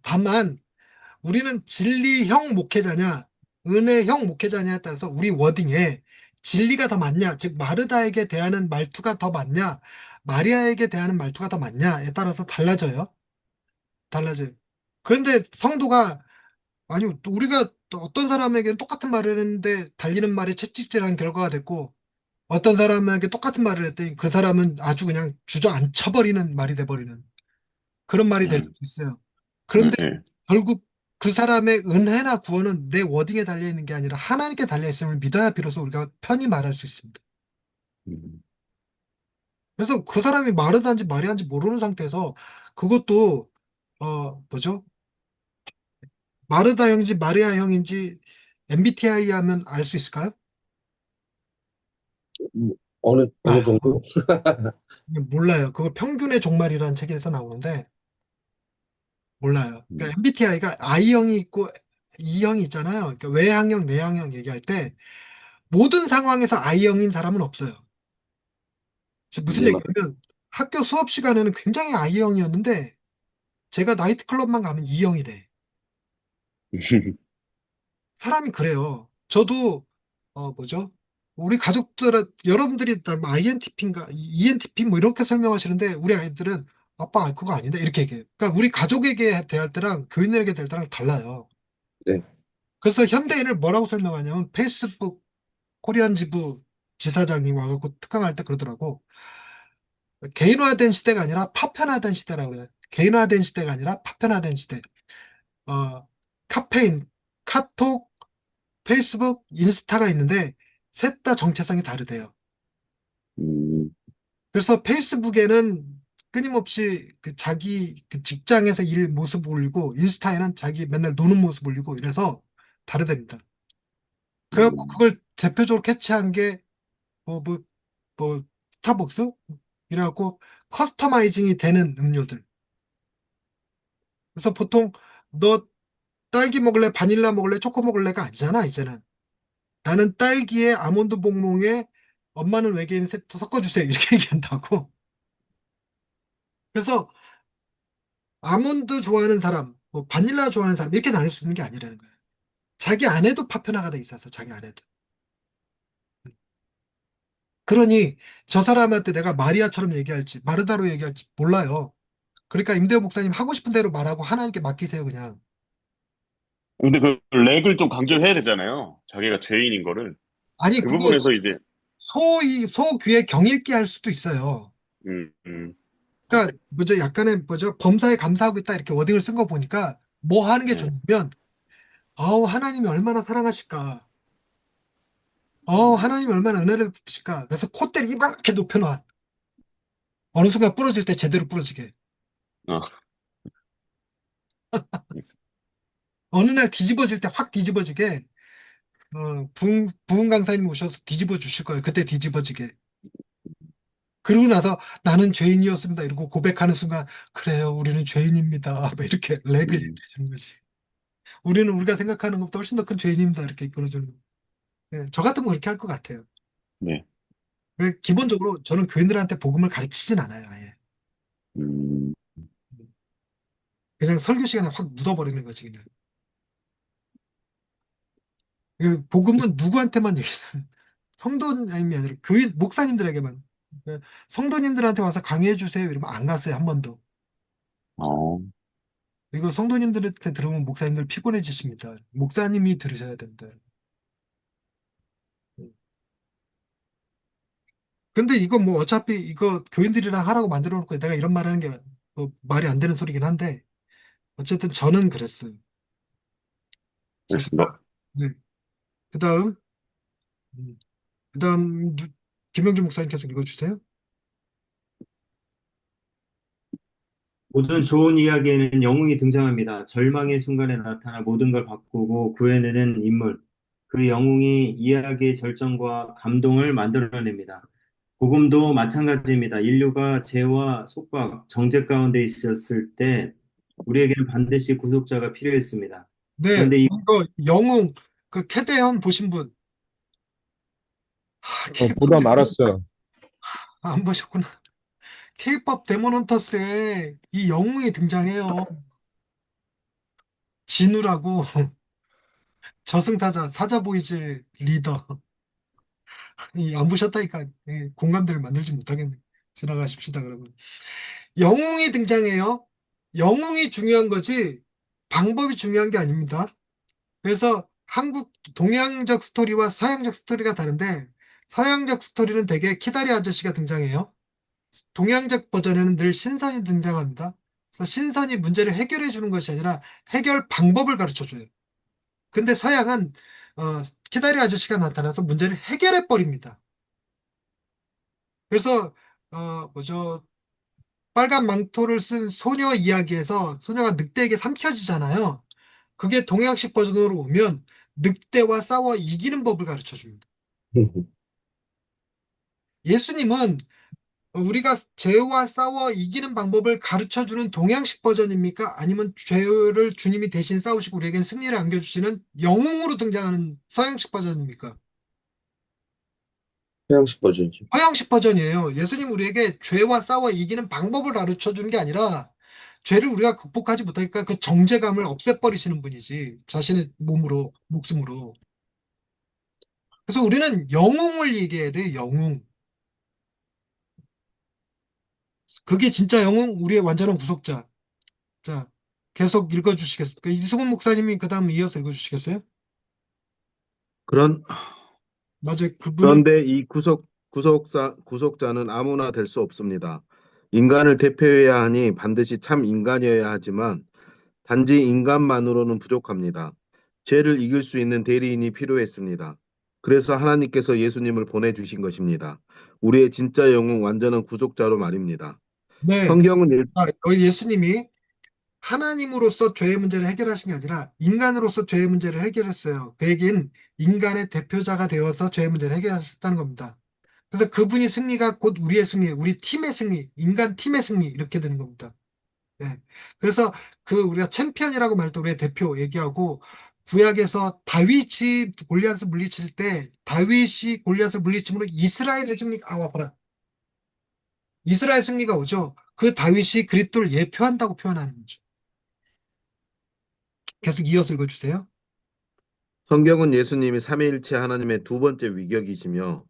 다만 우리는 진리형 목회자냐, 은혜형 목회자냐에 따라서 우리 워딩에 진리가 더 맞냐, 즉 마르다에게 대하는 말투가 더 맞냐, 마리아에게 대하는 말투가 더 맞냐에 따라서 달라져요. 달라져요. 그런데 성도가 아니 우리가 또 어떤 사람에게는 똑같은 말을 했는데 달리는 말이 채찍질한 결과가 됐고 어떤 사람에게 똑같은 말을 했더니 그 사람은 아주 그냥 주저앉혀버리는 말이 돼버리는 그런 말이 될 수도 음, 있어요. 네, 그런데 네. 결국 그 사람의 은혜나 구원은 내 워딩에 달려 있는 게 아니라 하나님께 달려 있음을 믿어야 비로소 우리가 편히 말할 수 있습니다. 음, 그래서 그 사람이 마르다인지 마리아인지 모르는 상태에서 그것도 뭐죠? 마르다 형인지 마리아 형인지 MBTI 하면 알 수 있을까요? 음, 어느 아, 정도? 몰라요. 그거 평균의 종말이라는 책에서 나오는데 몰라요. 음, 그러니까 MBTI가 I형이 있고 E형이 있잖아요. 그러니까 외향형, 내향형 얘기할 때 모든 상황에서 I형인 사람은 없어요. 지금 무슨 네, 얘기냐면 학교 수업 시간에는 굉장히 I형이었는데 제가 나이트클럽만 가면 E형이 돼. 사람이 그래요. 저도 뭐죠? 우리 가족들 여러분들이 뭐 INTP인가 ENTP 뭐 이렇게 설명하시는데 우리 아이들은 아빠 그거 아닌데 이렇게 얘기해요. 그러니까 우리 가족에게 대할 때랑 교인들에게 대할 때랑 달라요. 네. 그래서 현대인을 뭐라고 설명하냐면 페이스북 코리안 지부 지사장이 와갖고 특강할 때 그러더라고. 개인화된 시대가 아니라 파편화된 시대라고 그래요. 개인화된 시대가 아니라 파편화된 시대. 어, 카페인, 카톡, 페이스북, 인스타가 있는데 셋 다 정체성이 다르대요. 음, 그래서 페이스북에는 끊임없이 그 자기 그 직장에서 일 모습 올리고 인스타에는 자기 맨날 노는 모습 올리고 이래서 다르답니다. 그래갖고 음, 그걸 대표적으로 캐치한 게 뭐, 뭐, 뭐, 스타벅스? 이래갖고 커스터마이징이 되는 음료들. 그래서 보통 너 딸기 먹을래, 바닐라 먹을래, 초코 먹을래가 아니잖아, 이제는. 나는 딸기에 아몬드 봉봉에 엄마는 외계인 세트 섞어주세요. 이렇게 얘기한다고. 그래서 아몬드 좋아하는 사람, 뭐 바닐라 좋아하는 사람 이렇게 나눌 수 있는 게 아니라는 거예요. 자기 안에도 파편화가 돼 있어서 자기 안에도. 그러니 저 사람한테 내가 마리아처럼 얘기할지 마르다로 얘기할지 몰라요. 그러니까 임대호 목사님 하고 싶은 대로 말하고 하나님께 맡기세요 그냥. 근데 그 렉을 좀 강조해야 되잖아요. 자기가 죄인인 거를. 아니 그 그거 부분에서 이제, 소위 소귀에 경읽게 할 수도 있어요. 음, 음, 그러니까 뭐죠 약간의 뭐죠 범사에 감사하고 있다 이렇게 워딩을 쓴 거 보니까 뭐 하는 게 네. 좋냐면 아우 하나님이 얼마나 사랑하실까. 음, 하나님이 얼마나 은혜를 베푸실까. 그래서 콧대를 이렇게 높여놔. 어느 순간 부러질 때 제대로 부러지게. 어, 어느 날 뒤집어질 때 확 뒤집어지게. 부흥 강사님 오셔서 뒤집어 주실 거예요. 그때 뒤집어지게. 그러고 나서 나는 죄인이었습니다. 이러고 고백하는 순간 그래요. 우리는 죄인입니다. 뭐 이렇게 렉을 얘기해 음, 주는 거지. 우리는 우리가 생각하는 것보다 훨씬 더 큰 죄인입니다. 이렇게 이끌어주는 거. 예, 저 같으면 그렇게 할 것 같아요. 네. 기본적으로 저는 교인들한테 복음을 가르치진 않아요. 아예. 음, 그냥 설교 시간에 확 묻어버리는 거지 그냥. 복음은 누구한테만 얘기해요. 성도님이 아니라 교인 목사님들에게만. 성도님들한테 와서 강의해 주세요. 이러면 안 갔어요. 한 번도. 어, 이거 성도님들한테 들으면 목사님들 피곤해지십니다. 목사님이 들으셔야 됩니다. 근데 이거 뭐 어차피 이거 교인들이랑 하라고 만들어 놓고 내가 이런 말 하는 게뭐 말이 안 되는 소리긴 한데 어쨌든 저는 그랬어요. 자, 알겠습니다. 네. 그다음 음, 그다음 김영준 목사님 계속 읽어주세요. 모든 좋은 이야기에는 영웅이 등장합니다. 절망의 순간에 나타나 모든 걸 바꾸고 구해내는 인물. 그 영웅이 이야기의 절정과 감동을 만들어냅니다. 복음도 마찬가지입니다. 인류가 죄와 속박, 정죄 가운데 있었을 때 우리에게는 반드시 구속자가 필요했습니다. 네, 그런데 이 이거 영웅, 그 캐대헌 보신 분, 케이팝 보다 데몬, 말았어요. 안 보셨구나. 케이팝 데몬 헌터스에 이 영웅이 등장해요. 진우라고, 저승사자, 사자보이즈 리더. 안 보셨다니까, 공감대를 만들지 못하겠네. 지나가십시다, 그러면. 영웅이 등장해요. 영웅이 중요한 거지, 방법이 중요한 게 아닙니다. 그래서 한국 동양적 스토리와 서양적 스토리가 다른데 서양적 스토리는 대개 키다리 아저씨가 등장해요. 동양적 버전에는 늘 신선이 등장합니다. 그래서 신선이 문제를 해결해 주는 것이 아니라 해결 방법을 가르쳐 줘요. 근데 서양은 키다리 아저씨가 나타나서 문제를 해결해 버립니다. 그래서 뭐죠? 빨간 망토를 쓴 소녀 이야기에서 소녀가 늑대에게 삼켜지잖아요. 그게 동양식 버전으로 오면 늑대와 싸워 이기는 법을 가르쳐 줍니다. 예수님은 우리가 죄와 싸워 이기는 방법을 가르쳐 주는 동양식 버전입니까? 아니면 죄를 주님이 대신 싸우시고 우리에겐 승리를 안겨주시는 영웅으로 등장하는 서양식 버전입니까? 서양식 버전이죠. 서양식 버전이에요. 예수님 우리에게 죄와 싸워 이기는 방법을 가르쳐 주는 게 아니라 죄를 우리가 극복하지 못하니까 그 정죄감을 없애버리시는 분이지. 자신의 몸으로, 목숨으로. 그래서 우리는 영웅을 얘기해야 돼, 영웅. 그게 진짜 영웅, 우리의 완전한 구속자. 자, 계속 읽어주시겠어요? 이승훈 목사님이 그 다음 이어서 읽어주시겠어요? 그런 맞아요. 그분은, 그런데 이 구속자는 아무나 될 수 없습니다. 인간을 대표해야 하니 반드시 참 인간이어야 하지만 단지 인간만으로는 부족합니다. 죄를 이길 수 있는 대리인이 필요했습니다. 그래서 하나님께서 예수님을 보내주신 것입니다. 우리의 진짜 영웅 완전한 구속자로 말입니다. 네. 성경은 여기 예수님이 하나님으로서 죄의 문제를 해결하신 게 아니라 인간으로서 죄의 문제를 해결했어요. 그 얘기는 인간의 대표자가 되어서 죄의 문제를 해결하셨다는 겁니다. 그래서 그분이 승리가 곧 우리의 승리, 우리 팀의 승리, 인간 팀의 승리, 이렇게 되는 겁니다. 네. 그래서 우리가 챔피언이라고 말할 때 우리의 대표 얘기하고 구약에서 다윗이 골리앗을 물리칠 때 다윗이 골리앗을 물리침으로 이스라엘의 승리, 와봐라. 이스라엘 승리가 오죠. 그 다윗이 그리스도를 예표한다고 표현하는 거죠. 계속 이어서 읽어주세요. 성경은 예수님이 삼위일체 하나님의 두 번째 위격이시며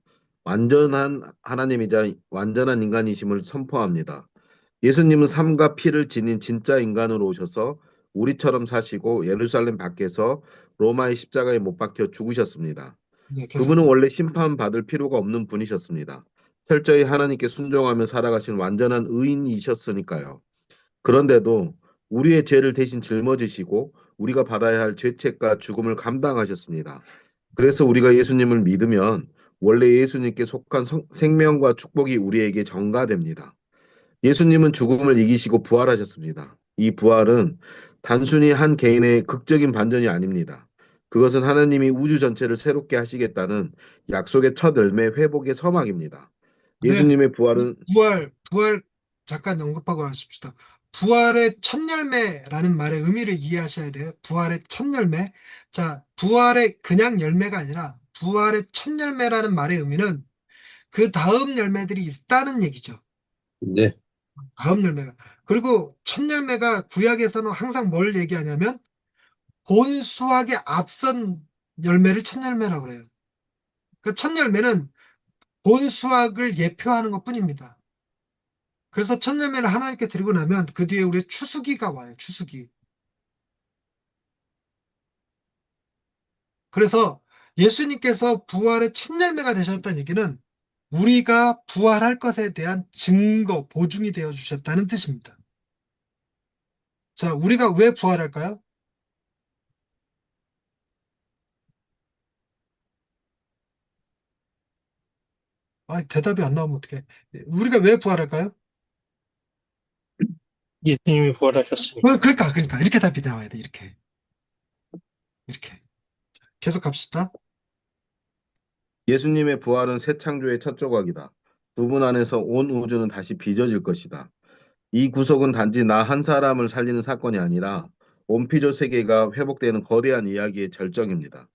완전한 하나님이자 완전한 인간이심을 선포합니다. 예수님은 삶과 피를 지닌 진짜 인간으로 오셔서 우리처럼 사시고 예루살렘 밖에서 로마의 십자가에 못 박혀 죽으셨습니다. 네, 계속. 그분은 원래 심판받을 필요가 없는 분이셨습니다. 철저히 하나님께 순종하며 살아가신 완전한 의인이셨으니까요. 그런데도 우리의 죄를 대신 짊어지시고 우리가 받아야 할 죄책과 죽음을 감당하셨습니다. 그래서 우리가 예수님을 믿으면 원래 예수님께 속한 생명과 축복이 우리에게 전가됩니다. 예수님은 죽음을 이기시고 부활하셨습니다. 이 부활은 단순히 한 개인의 극적인 반전이 아닙니다. 그것은 하나님이 우주 전체를 새롭게 하시겠다는 약속의 첫 열매 회복의 서막입니다. 네, 예수님의 부활은 부활, 잠깐 언급하고 하십시다. 부활의 첫 열매라는 말의 의미를 이해하셔야 돼요. 부활의 첫 열매. 자, 부활의 그냥 열매가 아니라 부활의 첫 열매라는 말의 의미는 그 다음 열매들이 있다는 얘기죠. 네. 다음 열매가. 그리고 첫 열매가 구약에서는 항상 뭘 얘기하냐면 본 수확의 앞선 열매를 첫 열매라고 그래요. 그 첫 열매는 본 수확을 예표하는 것뿐입니다. 그래서 첫 열매를 하나님께 드리고 나면 그 뒤에 우리 추수기가 와요. 추수기. 그래서 예수님께서 부활의 첫 열매가 되셨다는 얘기는 우리가 부활할 것에 대한 증거, 보증이 되어 주셨다는 뜻입니다. 자, 우리가 왜 부활할까요? 대답이 안 나오면 어떡해. 우리가 왜 부활할까요? 예수님이 부활하셨으니까. 그러니까 이렇게 답이 나와야 돼. 이렇게 계속 갑시다. 예수님의 부활은 새 창조의 첫 조각이다. 두 분 안에서 온 우주는 다시 빚어질 것이다. 이 구속은 단지 나 한 사람을 살리는 사건이 아니라 온 피조 세계가 회복되는 거대한 이야기의 절정입니다.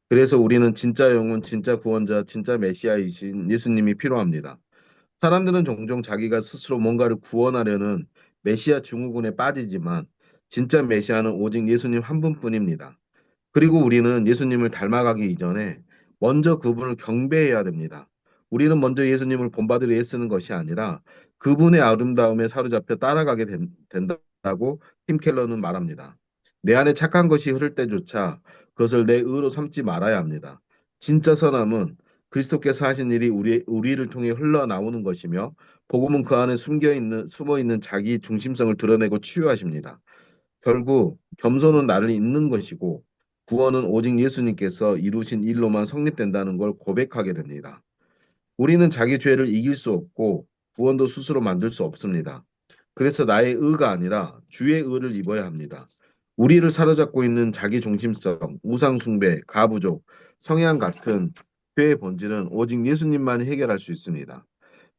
그래서 우리는 진짜 영혼, 진짜 구원자, 진짜 메시아이신 예수님이 필요합니다. 사람들은 종종 자기가 스스로 뭔가를 구원하려는 메시아 증후군에 빠지지만 진짜 메시아는 오직 예수님 한 분뿐입니다. 그리고 우리는 예수님을 닮아가기 이전에 먼저 그분을 경배해야 됩니다. 우리는 먼저 예수님을 본받으려 애쓰는 것이 아니라 그분의 아름다움에 사로잡혀 따라가게 된다고 팀 켈러는 말합니다. 내 안에 착한 것이 흐를 때조차 그것을 내 의로 삼지 말아야 합니다. 진짜 선함은 그리스도께서 하신 일이 우리를 통해 흘러나오는 것이며 복음은 그 안에 숨어 있는 자기 중심성을 드러내고 치유하십니다. 결국 겸손은 나를 잇는 것이고 구원은 오직 예수님께서 이루신 일로만 성립된다는 걸 고백하게 됩니다. 우리는 자기 죄를 이길 수 없고 구원도 스스로 만들 수 없습니다. 그래서 나의 의가 아니라 주의 의를 입어야 합니다. 우리를 사로잡고 있는 자기 중심성, 우상 숭배, 가부족, 성향 같은 죄의 본질은 오직 예수님만이 해결할 수 있습니다.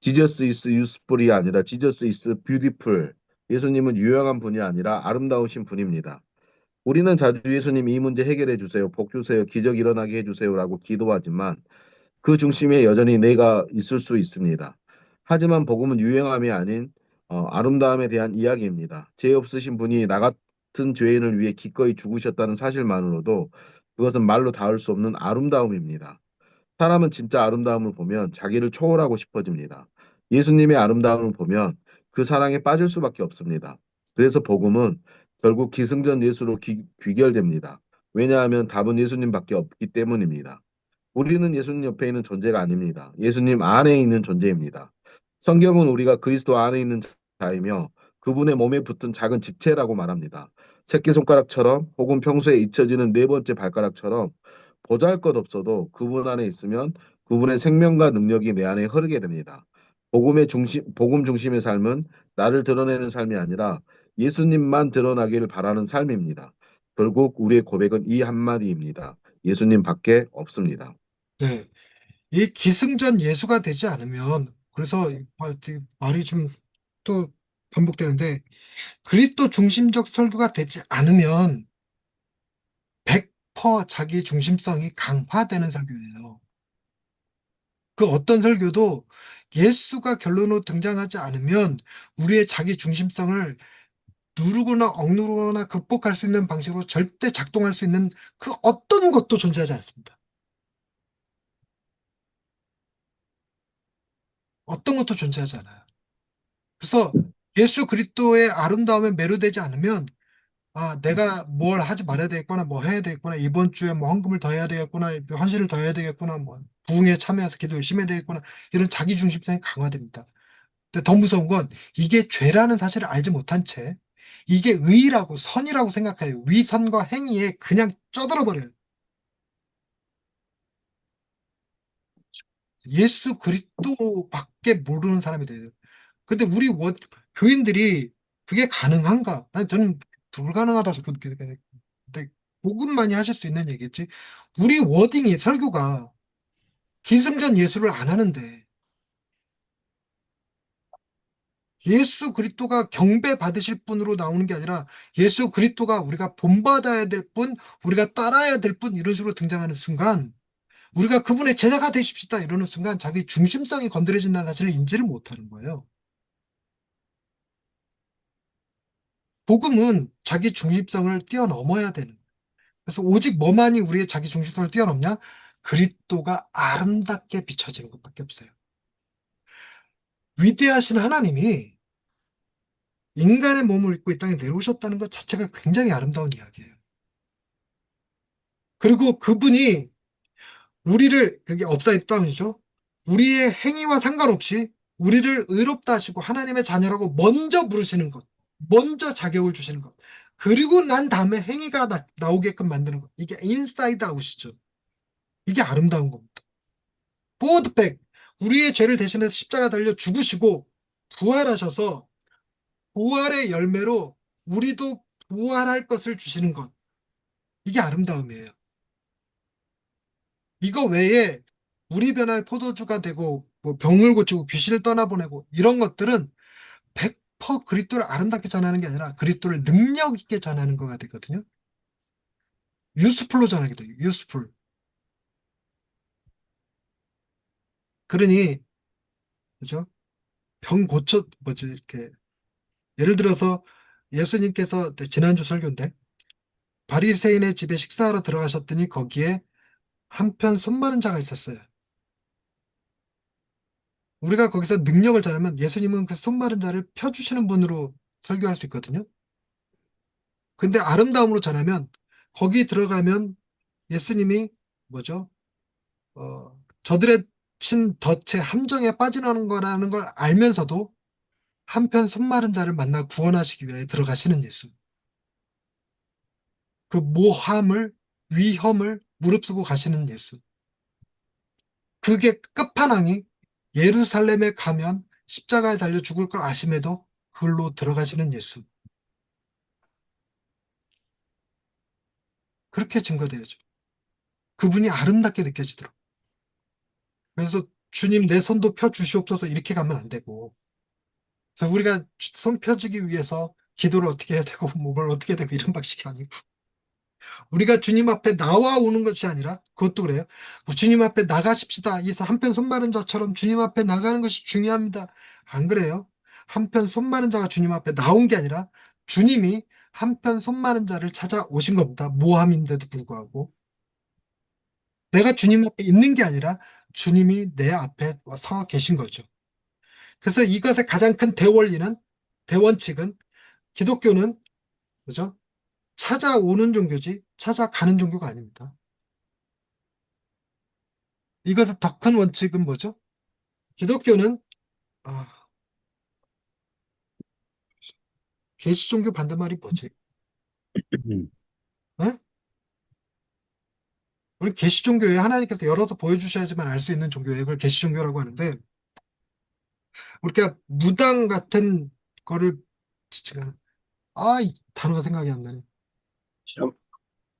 지저스 이스 유스풀이 아니라 지저스 이스 뷰티풀. 예수님은 유용한 분이 아니라 아름다우신 분입니다. 우리는 자주 예수님 이 문제 해결해 주세요, 복 주세요, 기적 일어나게 해주세요라고 기도하지만 그 중심에 여전히 내가 있을 수 있습니다. 하지만 복음은 유행함이 아닌 아름다움에 대한 이야기입니다. 죄 없으신 분이 나 같은 죄인을 위해 기꺼이 죽으셨다는 사실만으로도 그것은 말로 닿을 수 없는 아름다움입니다. 사람은 진짜 아름다움을 보면 자기를 초월하고 싶어집니다. 예수님의 아름다움을 보면 그 사랑에 빠질 수밖에 없습니다. 그래서 복음은 결국 기승전 예수로 귀결됩니다. 왜냐하면 답은 예수님밖에 없기 때문입니다. 우리는 예수님 옆에 있는 존재가 아닙니다. 예수님 안에 있는 존재입니다. 성경은 우리가 그리스도 안에 있는 자이며 그분의 몸에 붙은 작은 지체라고 말합니다. 새끼손가락처럼 혹은 평소에 잊혀지는 네 번째 발가락처럼 보잘것없어도 그분 안에 있으면 그분의 생명과 능력이 내 안에 흐르게 됩니다. 복음 중심의 삶은 나를 드러내는 삶이 아니라 예수님만 드러나기를 바라는 삶입니다. 결국 우리의 고백은 이 한마디입니다. 예수님밖에 없습니다. 네. 이 기승전 예수가 되지 않으면, 그래서 말이 좀 또 반복되는데, 그리스도 중심적 설교가 되지 않으면 100% 자기 중심성이 강화되는 설교예요. 그 어떤 설교도 예수가 결론으로 등장하지 않으면 우리의 자기 중심성을 누르거나 억누르거나 극복할 수 있는 방식으로 절대 작동할 수 있는 그 어떤 것도 존재하지 않습니다. 어떤 것도 존재하지 않아요. 그래서 예수 그리스도의 아름다움에 매료되지 않으면, 아, 내가 뭘 하지 말아야 되겠구나, 뭐 해야 되겠구나, 이번 주에 뭐 헌금을 더 해야 되겠구나, 헌신을 더 해야 되겠구나, 뭐 부흥에 참여해서 기도 열심히 해야 되겠구나, 이런 자기 중심성이 강화됩니다. 근데 더 무서운 건 이게 죄라는 사실을 알지 못한 채 이게 의라고 선이라고 생각해요. 위선과 행위에 그냥 쩌들어 버려요. 예수 그리스도밖에 모르는 사람이 돼요. 근데 우리 교인들이 그게 가능한가? 저는 불가능하다고 생각해요. 근데 복음만이 하실 수 있는 얘기겠지. 우리 워딩이 설교가 기승전 예수를 안 하는데 예수 그리스도가 경배 받으실 분으로 나오는 게 아니라 예수 그리스도가 우리가 본받아야 될 분, 우리가 따라야 될 분 이런 식으로 등장하는 순간 우리가 그분의 제자가 되십시다 이러는 순간 자기 중심성이 건드려진다는 사실을 인지를 못하는 거예요. 복음은 자기 중심성을 뛰어넘어야 되는 거예요. 그래서 오직 뭐만이 우리의 자기 중심성을 뛰어넘냐? 그리스도가 아름답게 비춰지는 것밖에 없어요. 위대하신 하나님이 인간의 몸을 입고 이 땅에 내려오셨다는 것 자체가 굉장히 아름다운 이야기예요. 그리고 그분이 우리를, 그게 업사이드 다운이죠. 우리의 행위와 상관없이 우리를 의롭다 하시고 하나님의 자녀라고 먼저 부르시는 것, 먼저 자격을 주시는 것, 그리고 난 다음에 행위가 나오게끔 만드는 것. 이게 인사이드 아웃이죠. 이게 아름다운 겁니다. 보드백, 우리의 죄를 대신해서 십자가 달려 죽으시고 부활하셔서 부활의 열매로 우리도 부활할 것을 주시는 것. 이게 아름다움이에요. 이거 외에 우리 변화의 포도주가 되고 뭐 병을 고치고 귀신을 떠나보내고 이런 것들은 100% 그리스도를 아름답게 전하는 게 아니라 그리스도를 능력 있게 전하는 거가 되거든요. 유스풀로 전하게 돼요. 유스풀. 그러니 그죠? 병 고쳐 뭐지 이렇게 예를 들어서 예수님께서 지난주 설교인데 바리새인의 집에 식사하러 들어가셨더니 거기에 한편 손 마른 자가 있었어요. 우리가 거기서 능력을 전하면 예수님은 그 손 마른 자를 펴주시는 분으로 설교할 수 있거든요. 근데 아름다움으로 전하면 거기 들어가면 예수님이 뭐죠? 저들의 친 덫에 함정에 빠지는 거라는 걸 알면서도 한편 손 마른 자를 만나 구원하시기 위해 들어가시는 예수. 그 모함을, 위험을 무릅쓰고 가시는 예수. 그게 끝판왕이 예루살렘에 가면 십자가에 달려 죽을 걸 아심에도 그걸로 들어가시는 예수. 그렇게 증거되어죠. 그분이 아름답게 느껴지도록. 그래서 주님 내 손도 펴 주시옵소서 이렇게 가면 안 되고 그래서 우리가 손 펴주기 위해서 기도를 어떻게 해야 되고 뭘 어떻게 해야 되고 이런 방식이 아니고 우리가 주님 앞에 나와 오는 것이 아니라 그것도 그래요. 주님 앞에 나가십시다. 이 한편 손 마른 자처럼 주님 앞에 나가는 것이 중요합니다. 안 그래요? 한편 손 마른 자가 주님 앞에 나온 게 아니라 주님이 한편 손 마른 자를 찾아오신 겁니다. 모함인데도 불구하고. 내가 주님 앞에 있는 게 아니라 주님이 내 앞에 서 계신 거죠. 그래서 이것의 가장 큰 대원리는, 대원칙은 기독교는, 그죠? 찾아오는 종교지 찾아가는 종교가 아닙니다. 이것의 더 큰 원칙은 뭐죠? 기독교는 아, 계시 종교 반대말이 뭐지? 에? 우리 계시 종교에 하나님께서 열어서 보여주셔야지만 알 수 있는 종교예요. 그걸 계시 종교라고 하는데 우리가 무당 같은 거를 지금 이 단어가 생각이 안 나네. 참,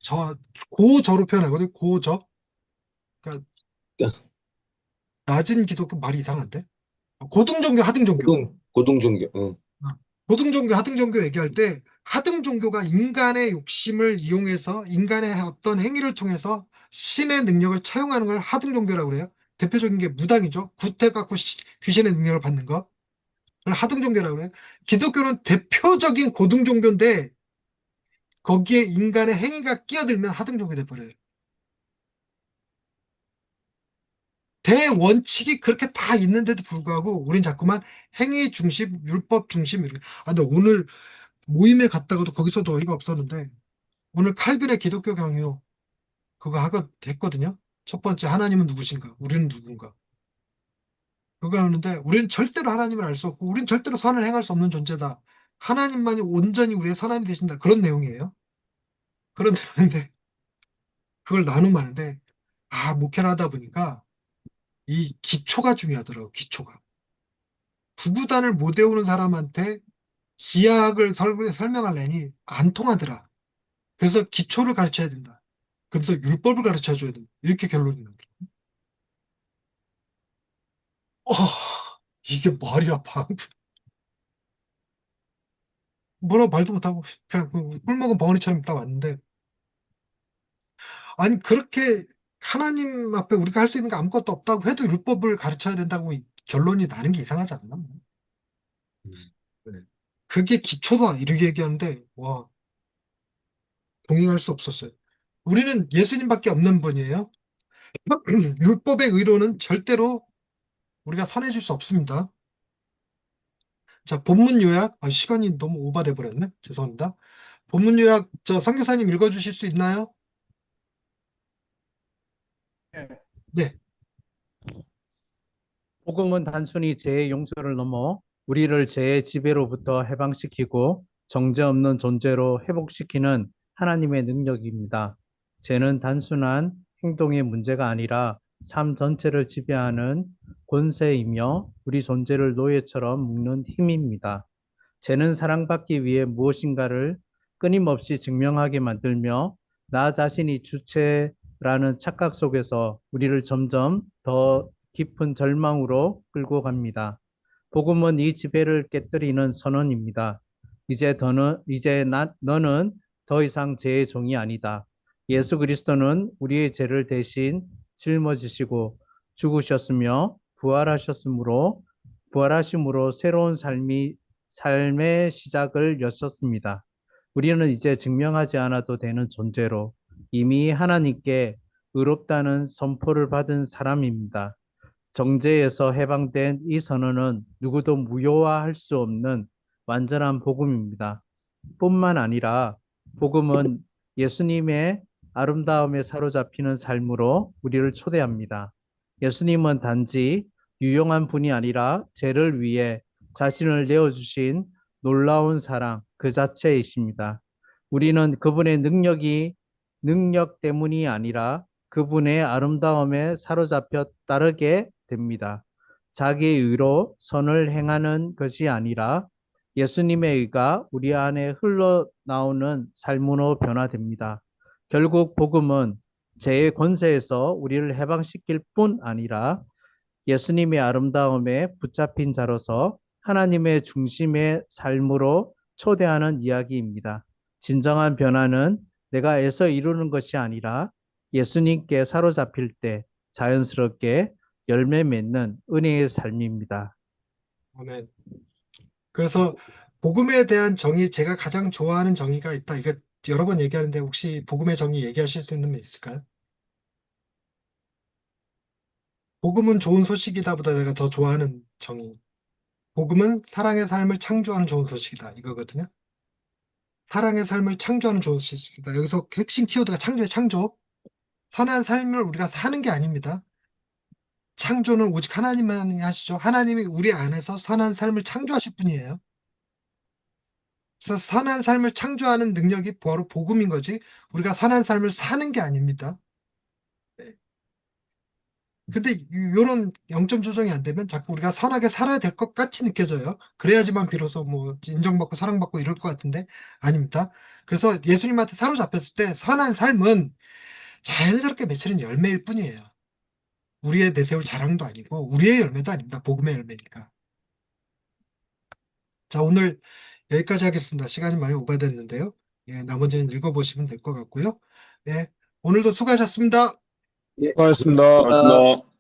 저 고저로 표현하거든요. 고저. 그러니까 낮은 기독교 말이 이상한데? 고등 종교, 하등 종교. 고등 종교. 응. 고등 종교, 하등 종교 얘기할 때 하등 종교가 인간의 욕심을 이용해서 인간의 어떤 행위를 통해서 신의 능력을 차용하는 걸 하등 종교라고 그래요. 대표적인 게 무당이죠. 구태 갖고 귀신의 능력을 받는 거. 그걸 하등 종교라고 그래요. 기독교는 대표적인 고등 종교인데 거기에 인간의 행위가 끼어들면 하등 종교 돼버려요. 대원칙이 그렇게 다 있는데도 불구하고 우린 자꾸만 행위 중심, 율법 중심 이렇게. 근데 오늘 모임에 갔다가도 거기서도 어이가 없었는데 오늘 칼빈의 기독교 강요 그거 하고 됐거든요. 첫 번째 하나님은 누구신가? 우리는 누군가? 그거 하는데 우리는 절대로 하나님을 알 수 없고 우리는 절대로 선을 행할 수 없는 존재다. 하나님만이 온전히 우리의 선함이 되신다. 그런 내용이에요. 그런 내용인데 그걸 나누면 하는데 목회를 하다 보니까 이 기초가 중요하더라고. 기초가. 구구단을 못 외우는 사람한테 기하학을 설명하려니 안 통하더라. 그래서 기초를 가르쳐야 된다. 그래서 율법을 가르쳐 줘야 된다. 이렇게 결론이 나더라. 어, 이게 말이야, 방금. 뭐라고 말도 못하고, 그냥 꿀먹은 벙어리처럼 딱 왔는데, 아니, 그렇게 하나님 앞에 우리가 할 수 있는 게 아무것도 없다고 해도 율법을 가르쳐야 된다고 결론이 나는 게 이상하지 않나? 네. 그게 기초다, 이렇게 얘기하는데, 와, 동의할 수 없었어요. 우리는 예수님밖에 없는 분이에요. 율법의 의로는 절대로 우리가 선해질 수 없습니다. 자, 본문 요약. 시간이 너무 오바돼 버렸네. 죄송합니다. 본문 요약, 선교사님 읽어주실 수 있나요? 네. 복음은 단순히 죄의 용서를 넘어 우리를 죄의 지배로부터 해방시키고 정죄 없는 존재로 회복시키는 하나님의 능력입니다. 죄는 단순한 행동의 문제가 아니라 삶 전체를 지배하는 권세이며 우리 존재를 노예처럼 묶는 힘입니다. 죄는 사랑받기 위해 무엇인가를 끊임없이 증명하게 만들며 나 자신이 주체 라는 착각 속에서 우리를 점점 더 깊은 절망으로 끌고 갑니다. 복음은 이 지배를 깨뜨리는 선언입니다. 너는 더 이상 죄의 종이 아니다. 예수 그리스도는 우리의 죄를 대신 짊어지시고 죽으셨으며 부활하심으로 새로운 삶의 시작을 여셨습니다. 우리는 이제 증명하지 않아도 되는 존재로 이미 하나님께 의롭다는 선포를 받은 사람입니다. 정죄에서 해방된 이 선언은 누구도 무효화할 수 없는 완전한 복음입니다. 뿐만 아니라 복음은 예수님의 아름다움에 사로잡히는 삶으로 우리를 초대합니다. 예수님은 단지 유용한 분이 아니라 죄를 위해 자신을 내어주신 놀라운 사랑 그 자체이십니다. 우리는 그분의 능력 때문이 아니라 그분의 아름다움에 사로잡혀 따르게 됩니다. 자기의 의로 선을 행하는 것이 아니라 예수님의 의가 우리 안에 흘러나오는 삶으로 변화됩니다. 결국 복음은 죄의 권세에서 우리를 해방시킬 뿐 아니라 예수님의 아름다움에 붙잡힌 자로서 하나님의 중심의 삶으로 초대하는 이야기입니다. 진정한 변화는 내가 애써 이루는 것이 아니라 예수님께 사로잡힐 때 자연스럽게 열매 맺는 은혜의 삶입니다. 아멘. 그래서 복음에 대한 정의, 제가 가장 좋아하는 정의가 있다. 이거 여러 번 얘기하는데 혹시 복음의 정의 얘기하실 수 있는 분 있을까요? 복음은 좋은 소식이다 보다 내가 더 좋아하는 정의. 복음은 사랑의 삶을 창조하는 좋은 소식이다. 이거거든요. 사랑의 삶을 창조하는 좋은 소식이다. 여기서 핵심 키워드가 창조의 창조. 선한 삶을 우리가 사는 게 아닙니다. 창조는 오직 하나님만이 하시죠. 하나님이 우리 안에서 선한 삶을 창조하실 분이에요. 그래서 선한 삶을 창조하는 능력이 바로 복음인 거지, 우리가 선한 삶을 사는 게 아닙니다. 네. 근데 이런 영점 조정이 안 되면 자꾸 우리가 선하게 살아야 될 것 같이 느껴져요. 그래야지만 비로소 뭐 인정받고 사랑받고 이럴 것 같은데 아닙니다. 그래서 예수님한테 사로잡혔을 때 선한 삶은 자연스럽게 맺히는 열매일 뿐이에요. 우리의 내세울 자랑도 아니고 우리의 열매도 아닙니다. 복음의 열매니까. 자, 오늘 여기까지 하겠습니다. 시간이 많이 오버됐는데요. 예, 나머지는 읽어보시면 될 것 같고요. 예, 오늘도 수고하셨습니다. 예, 수고하셨습니다. 고맙습니다. 고맙습니다.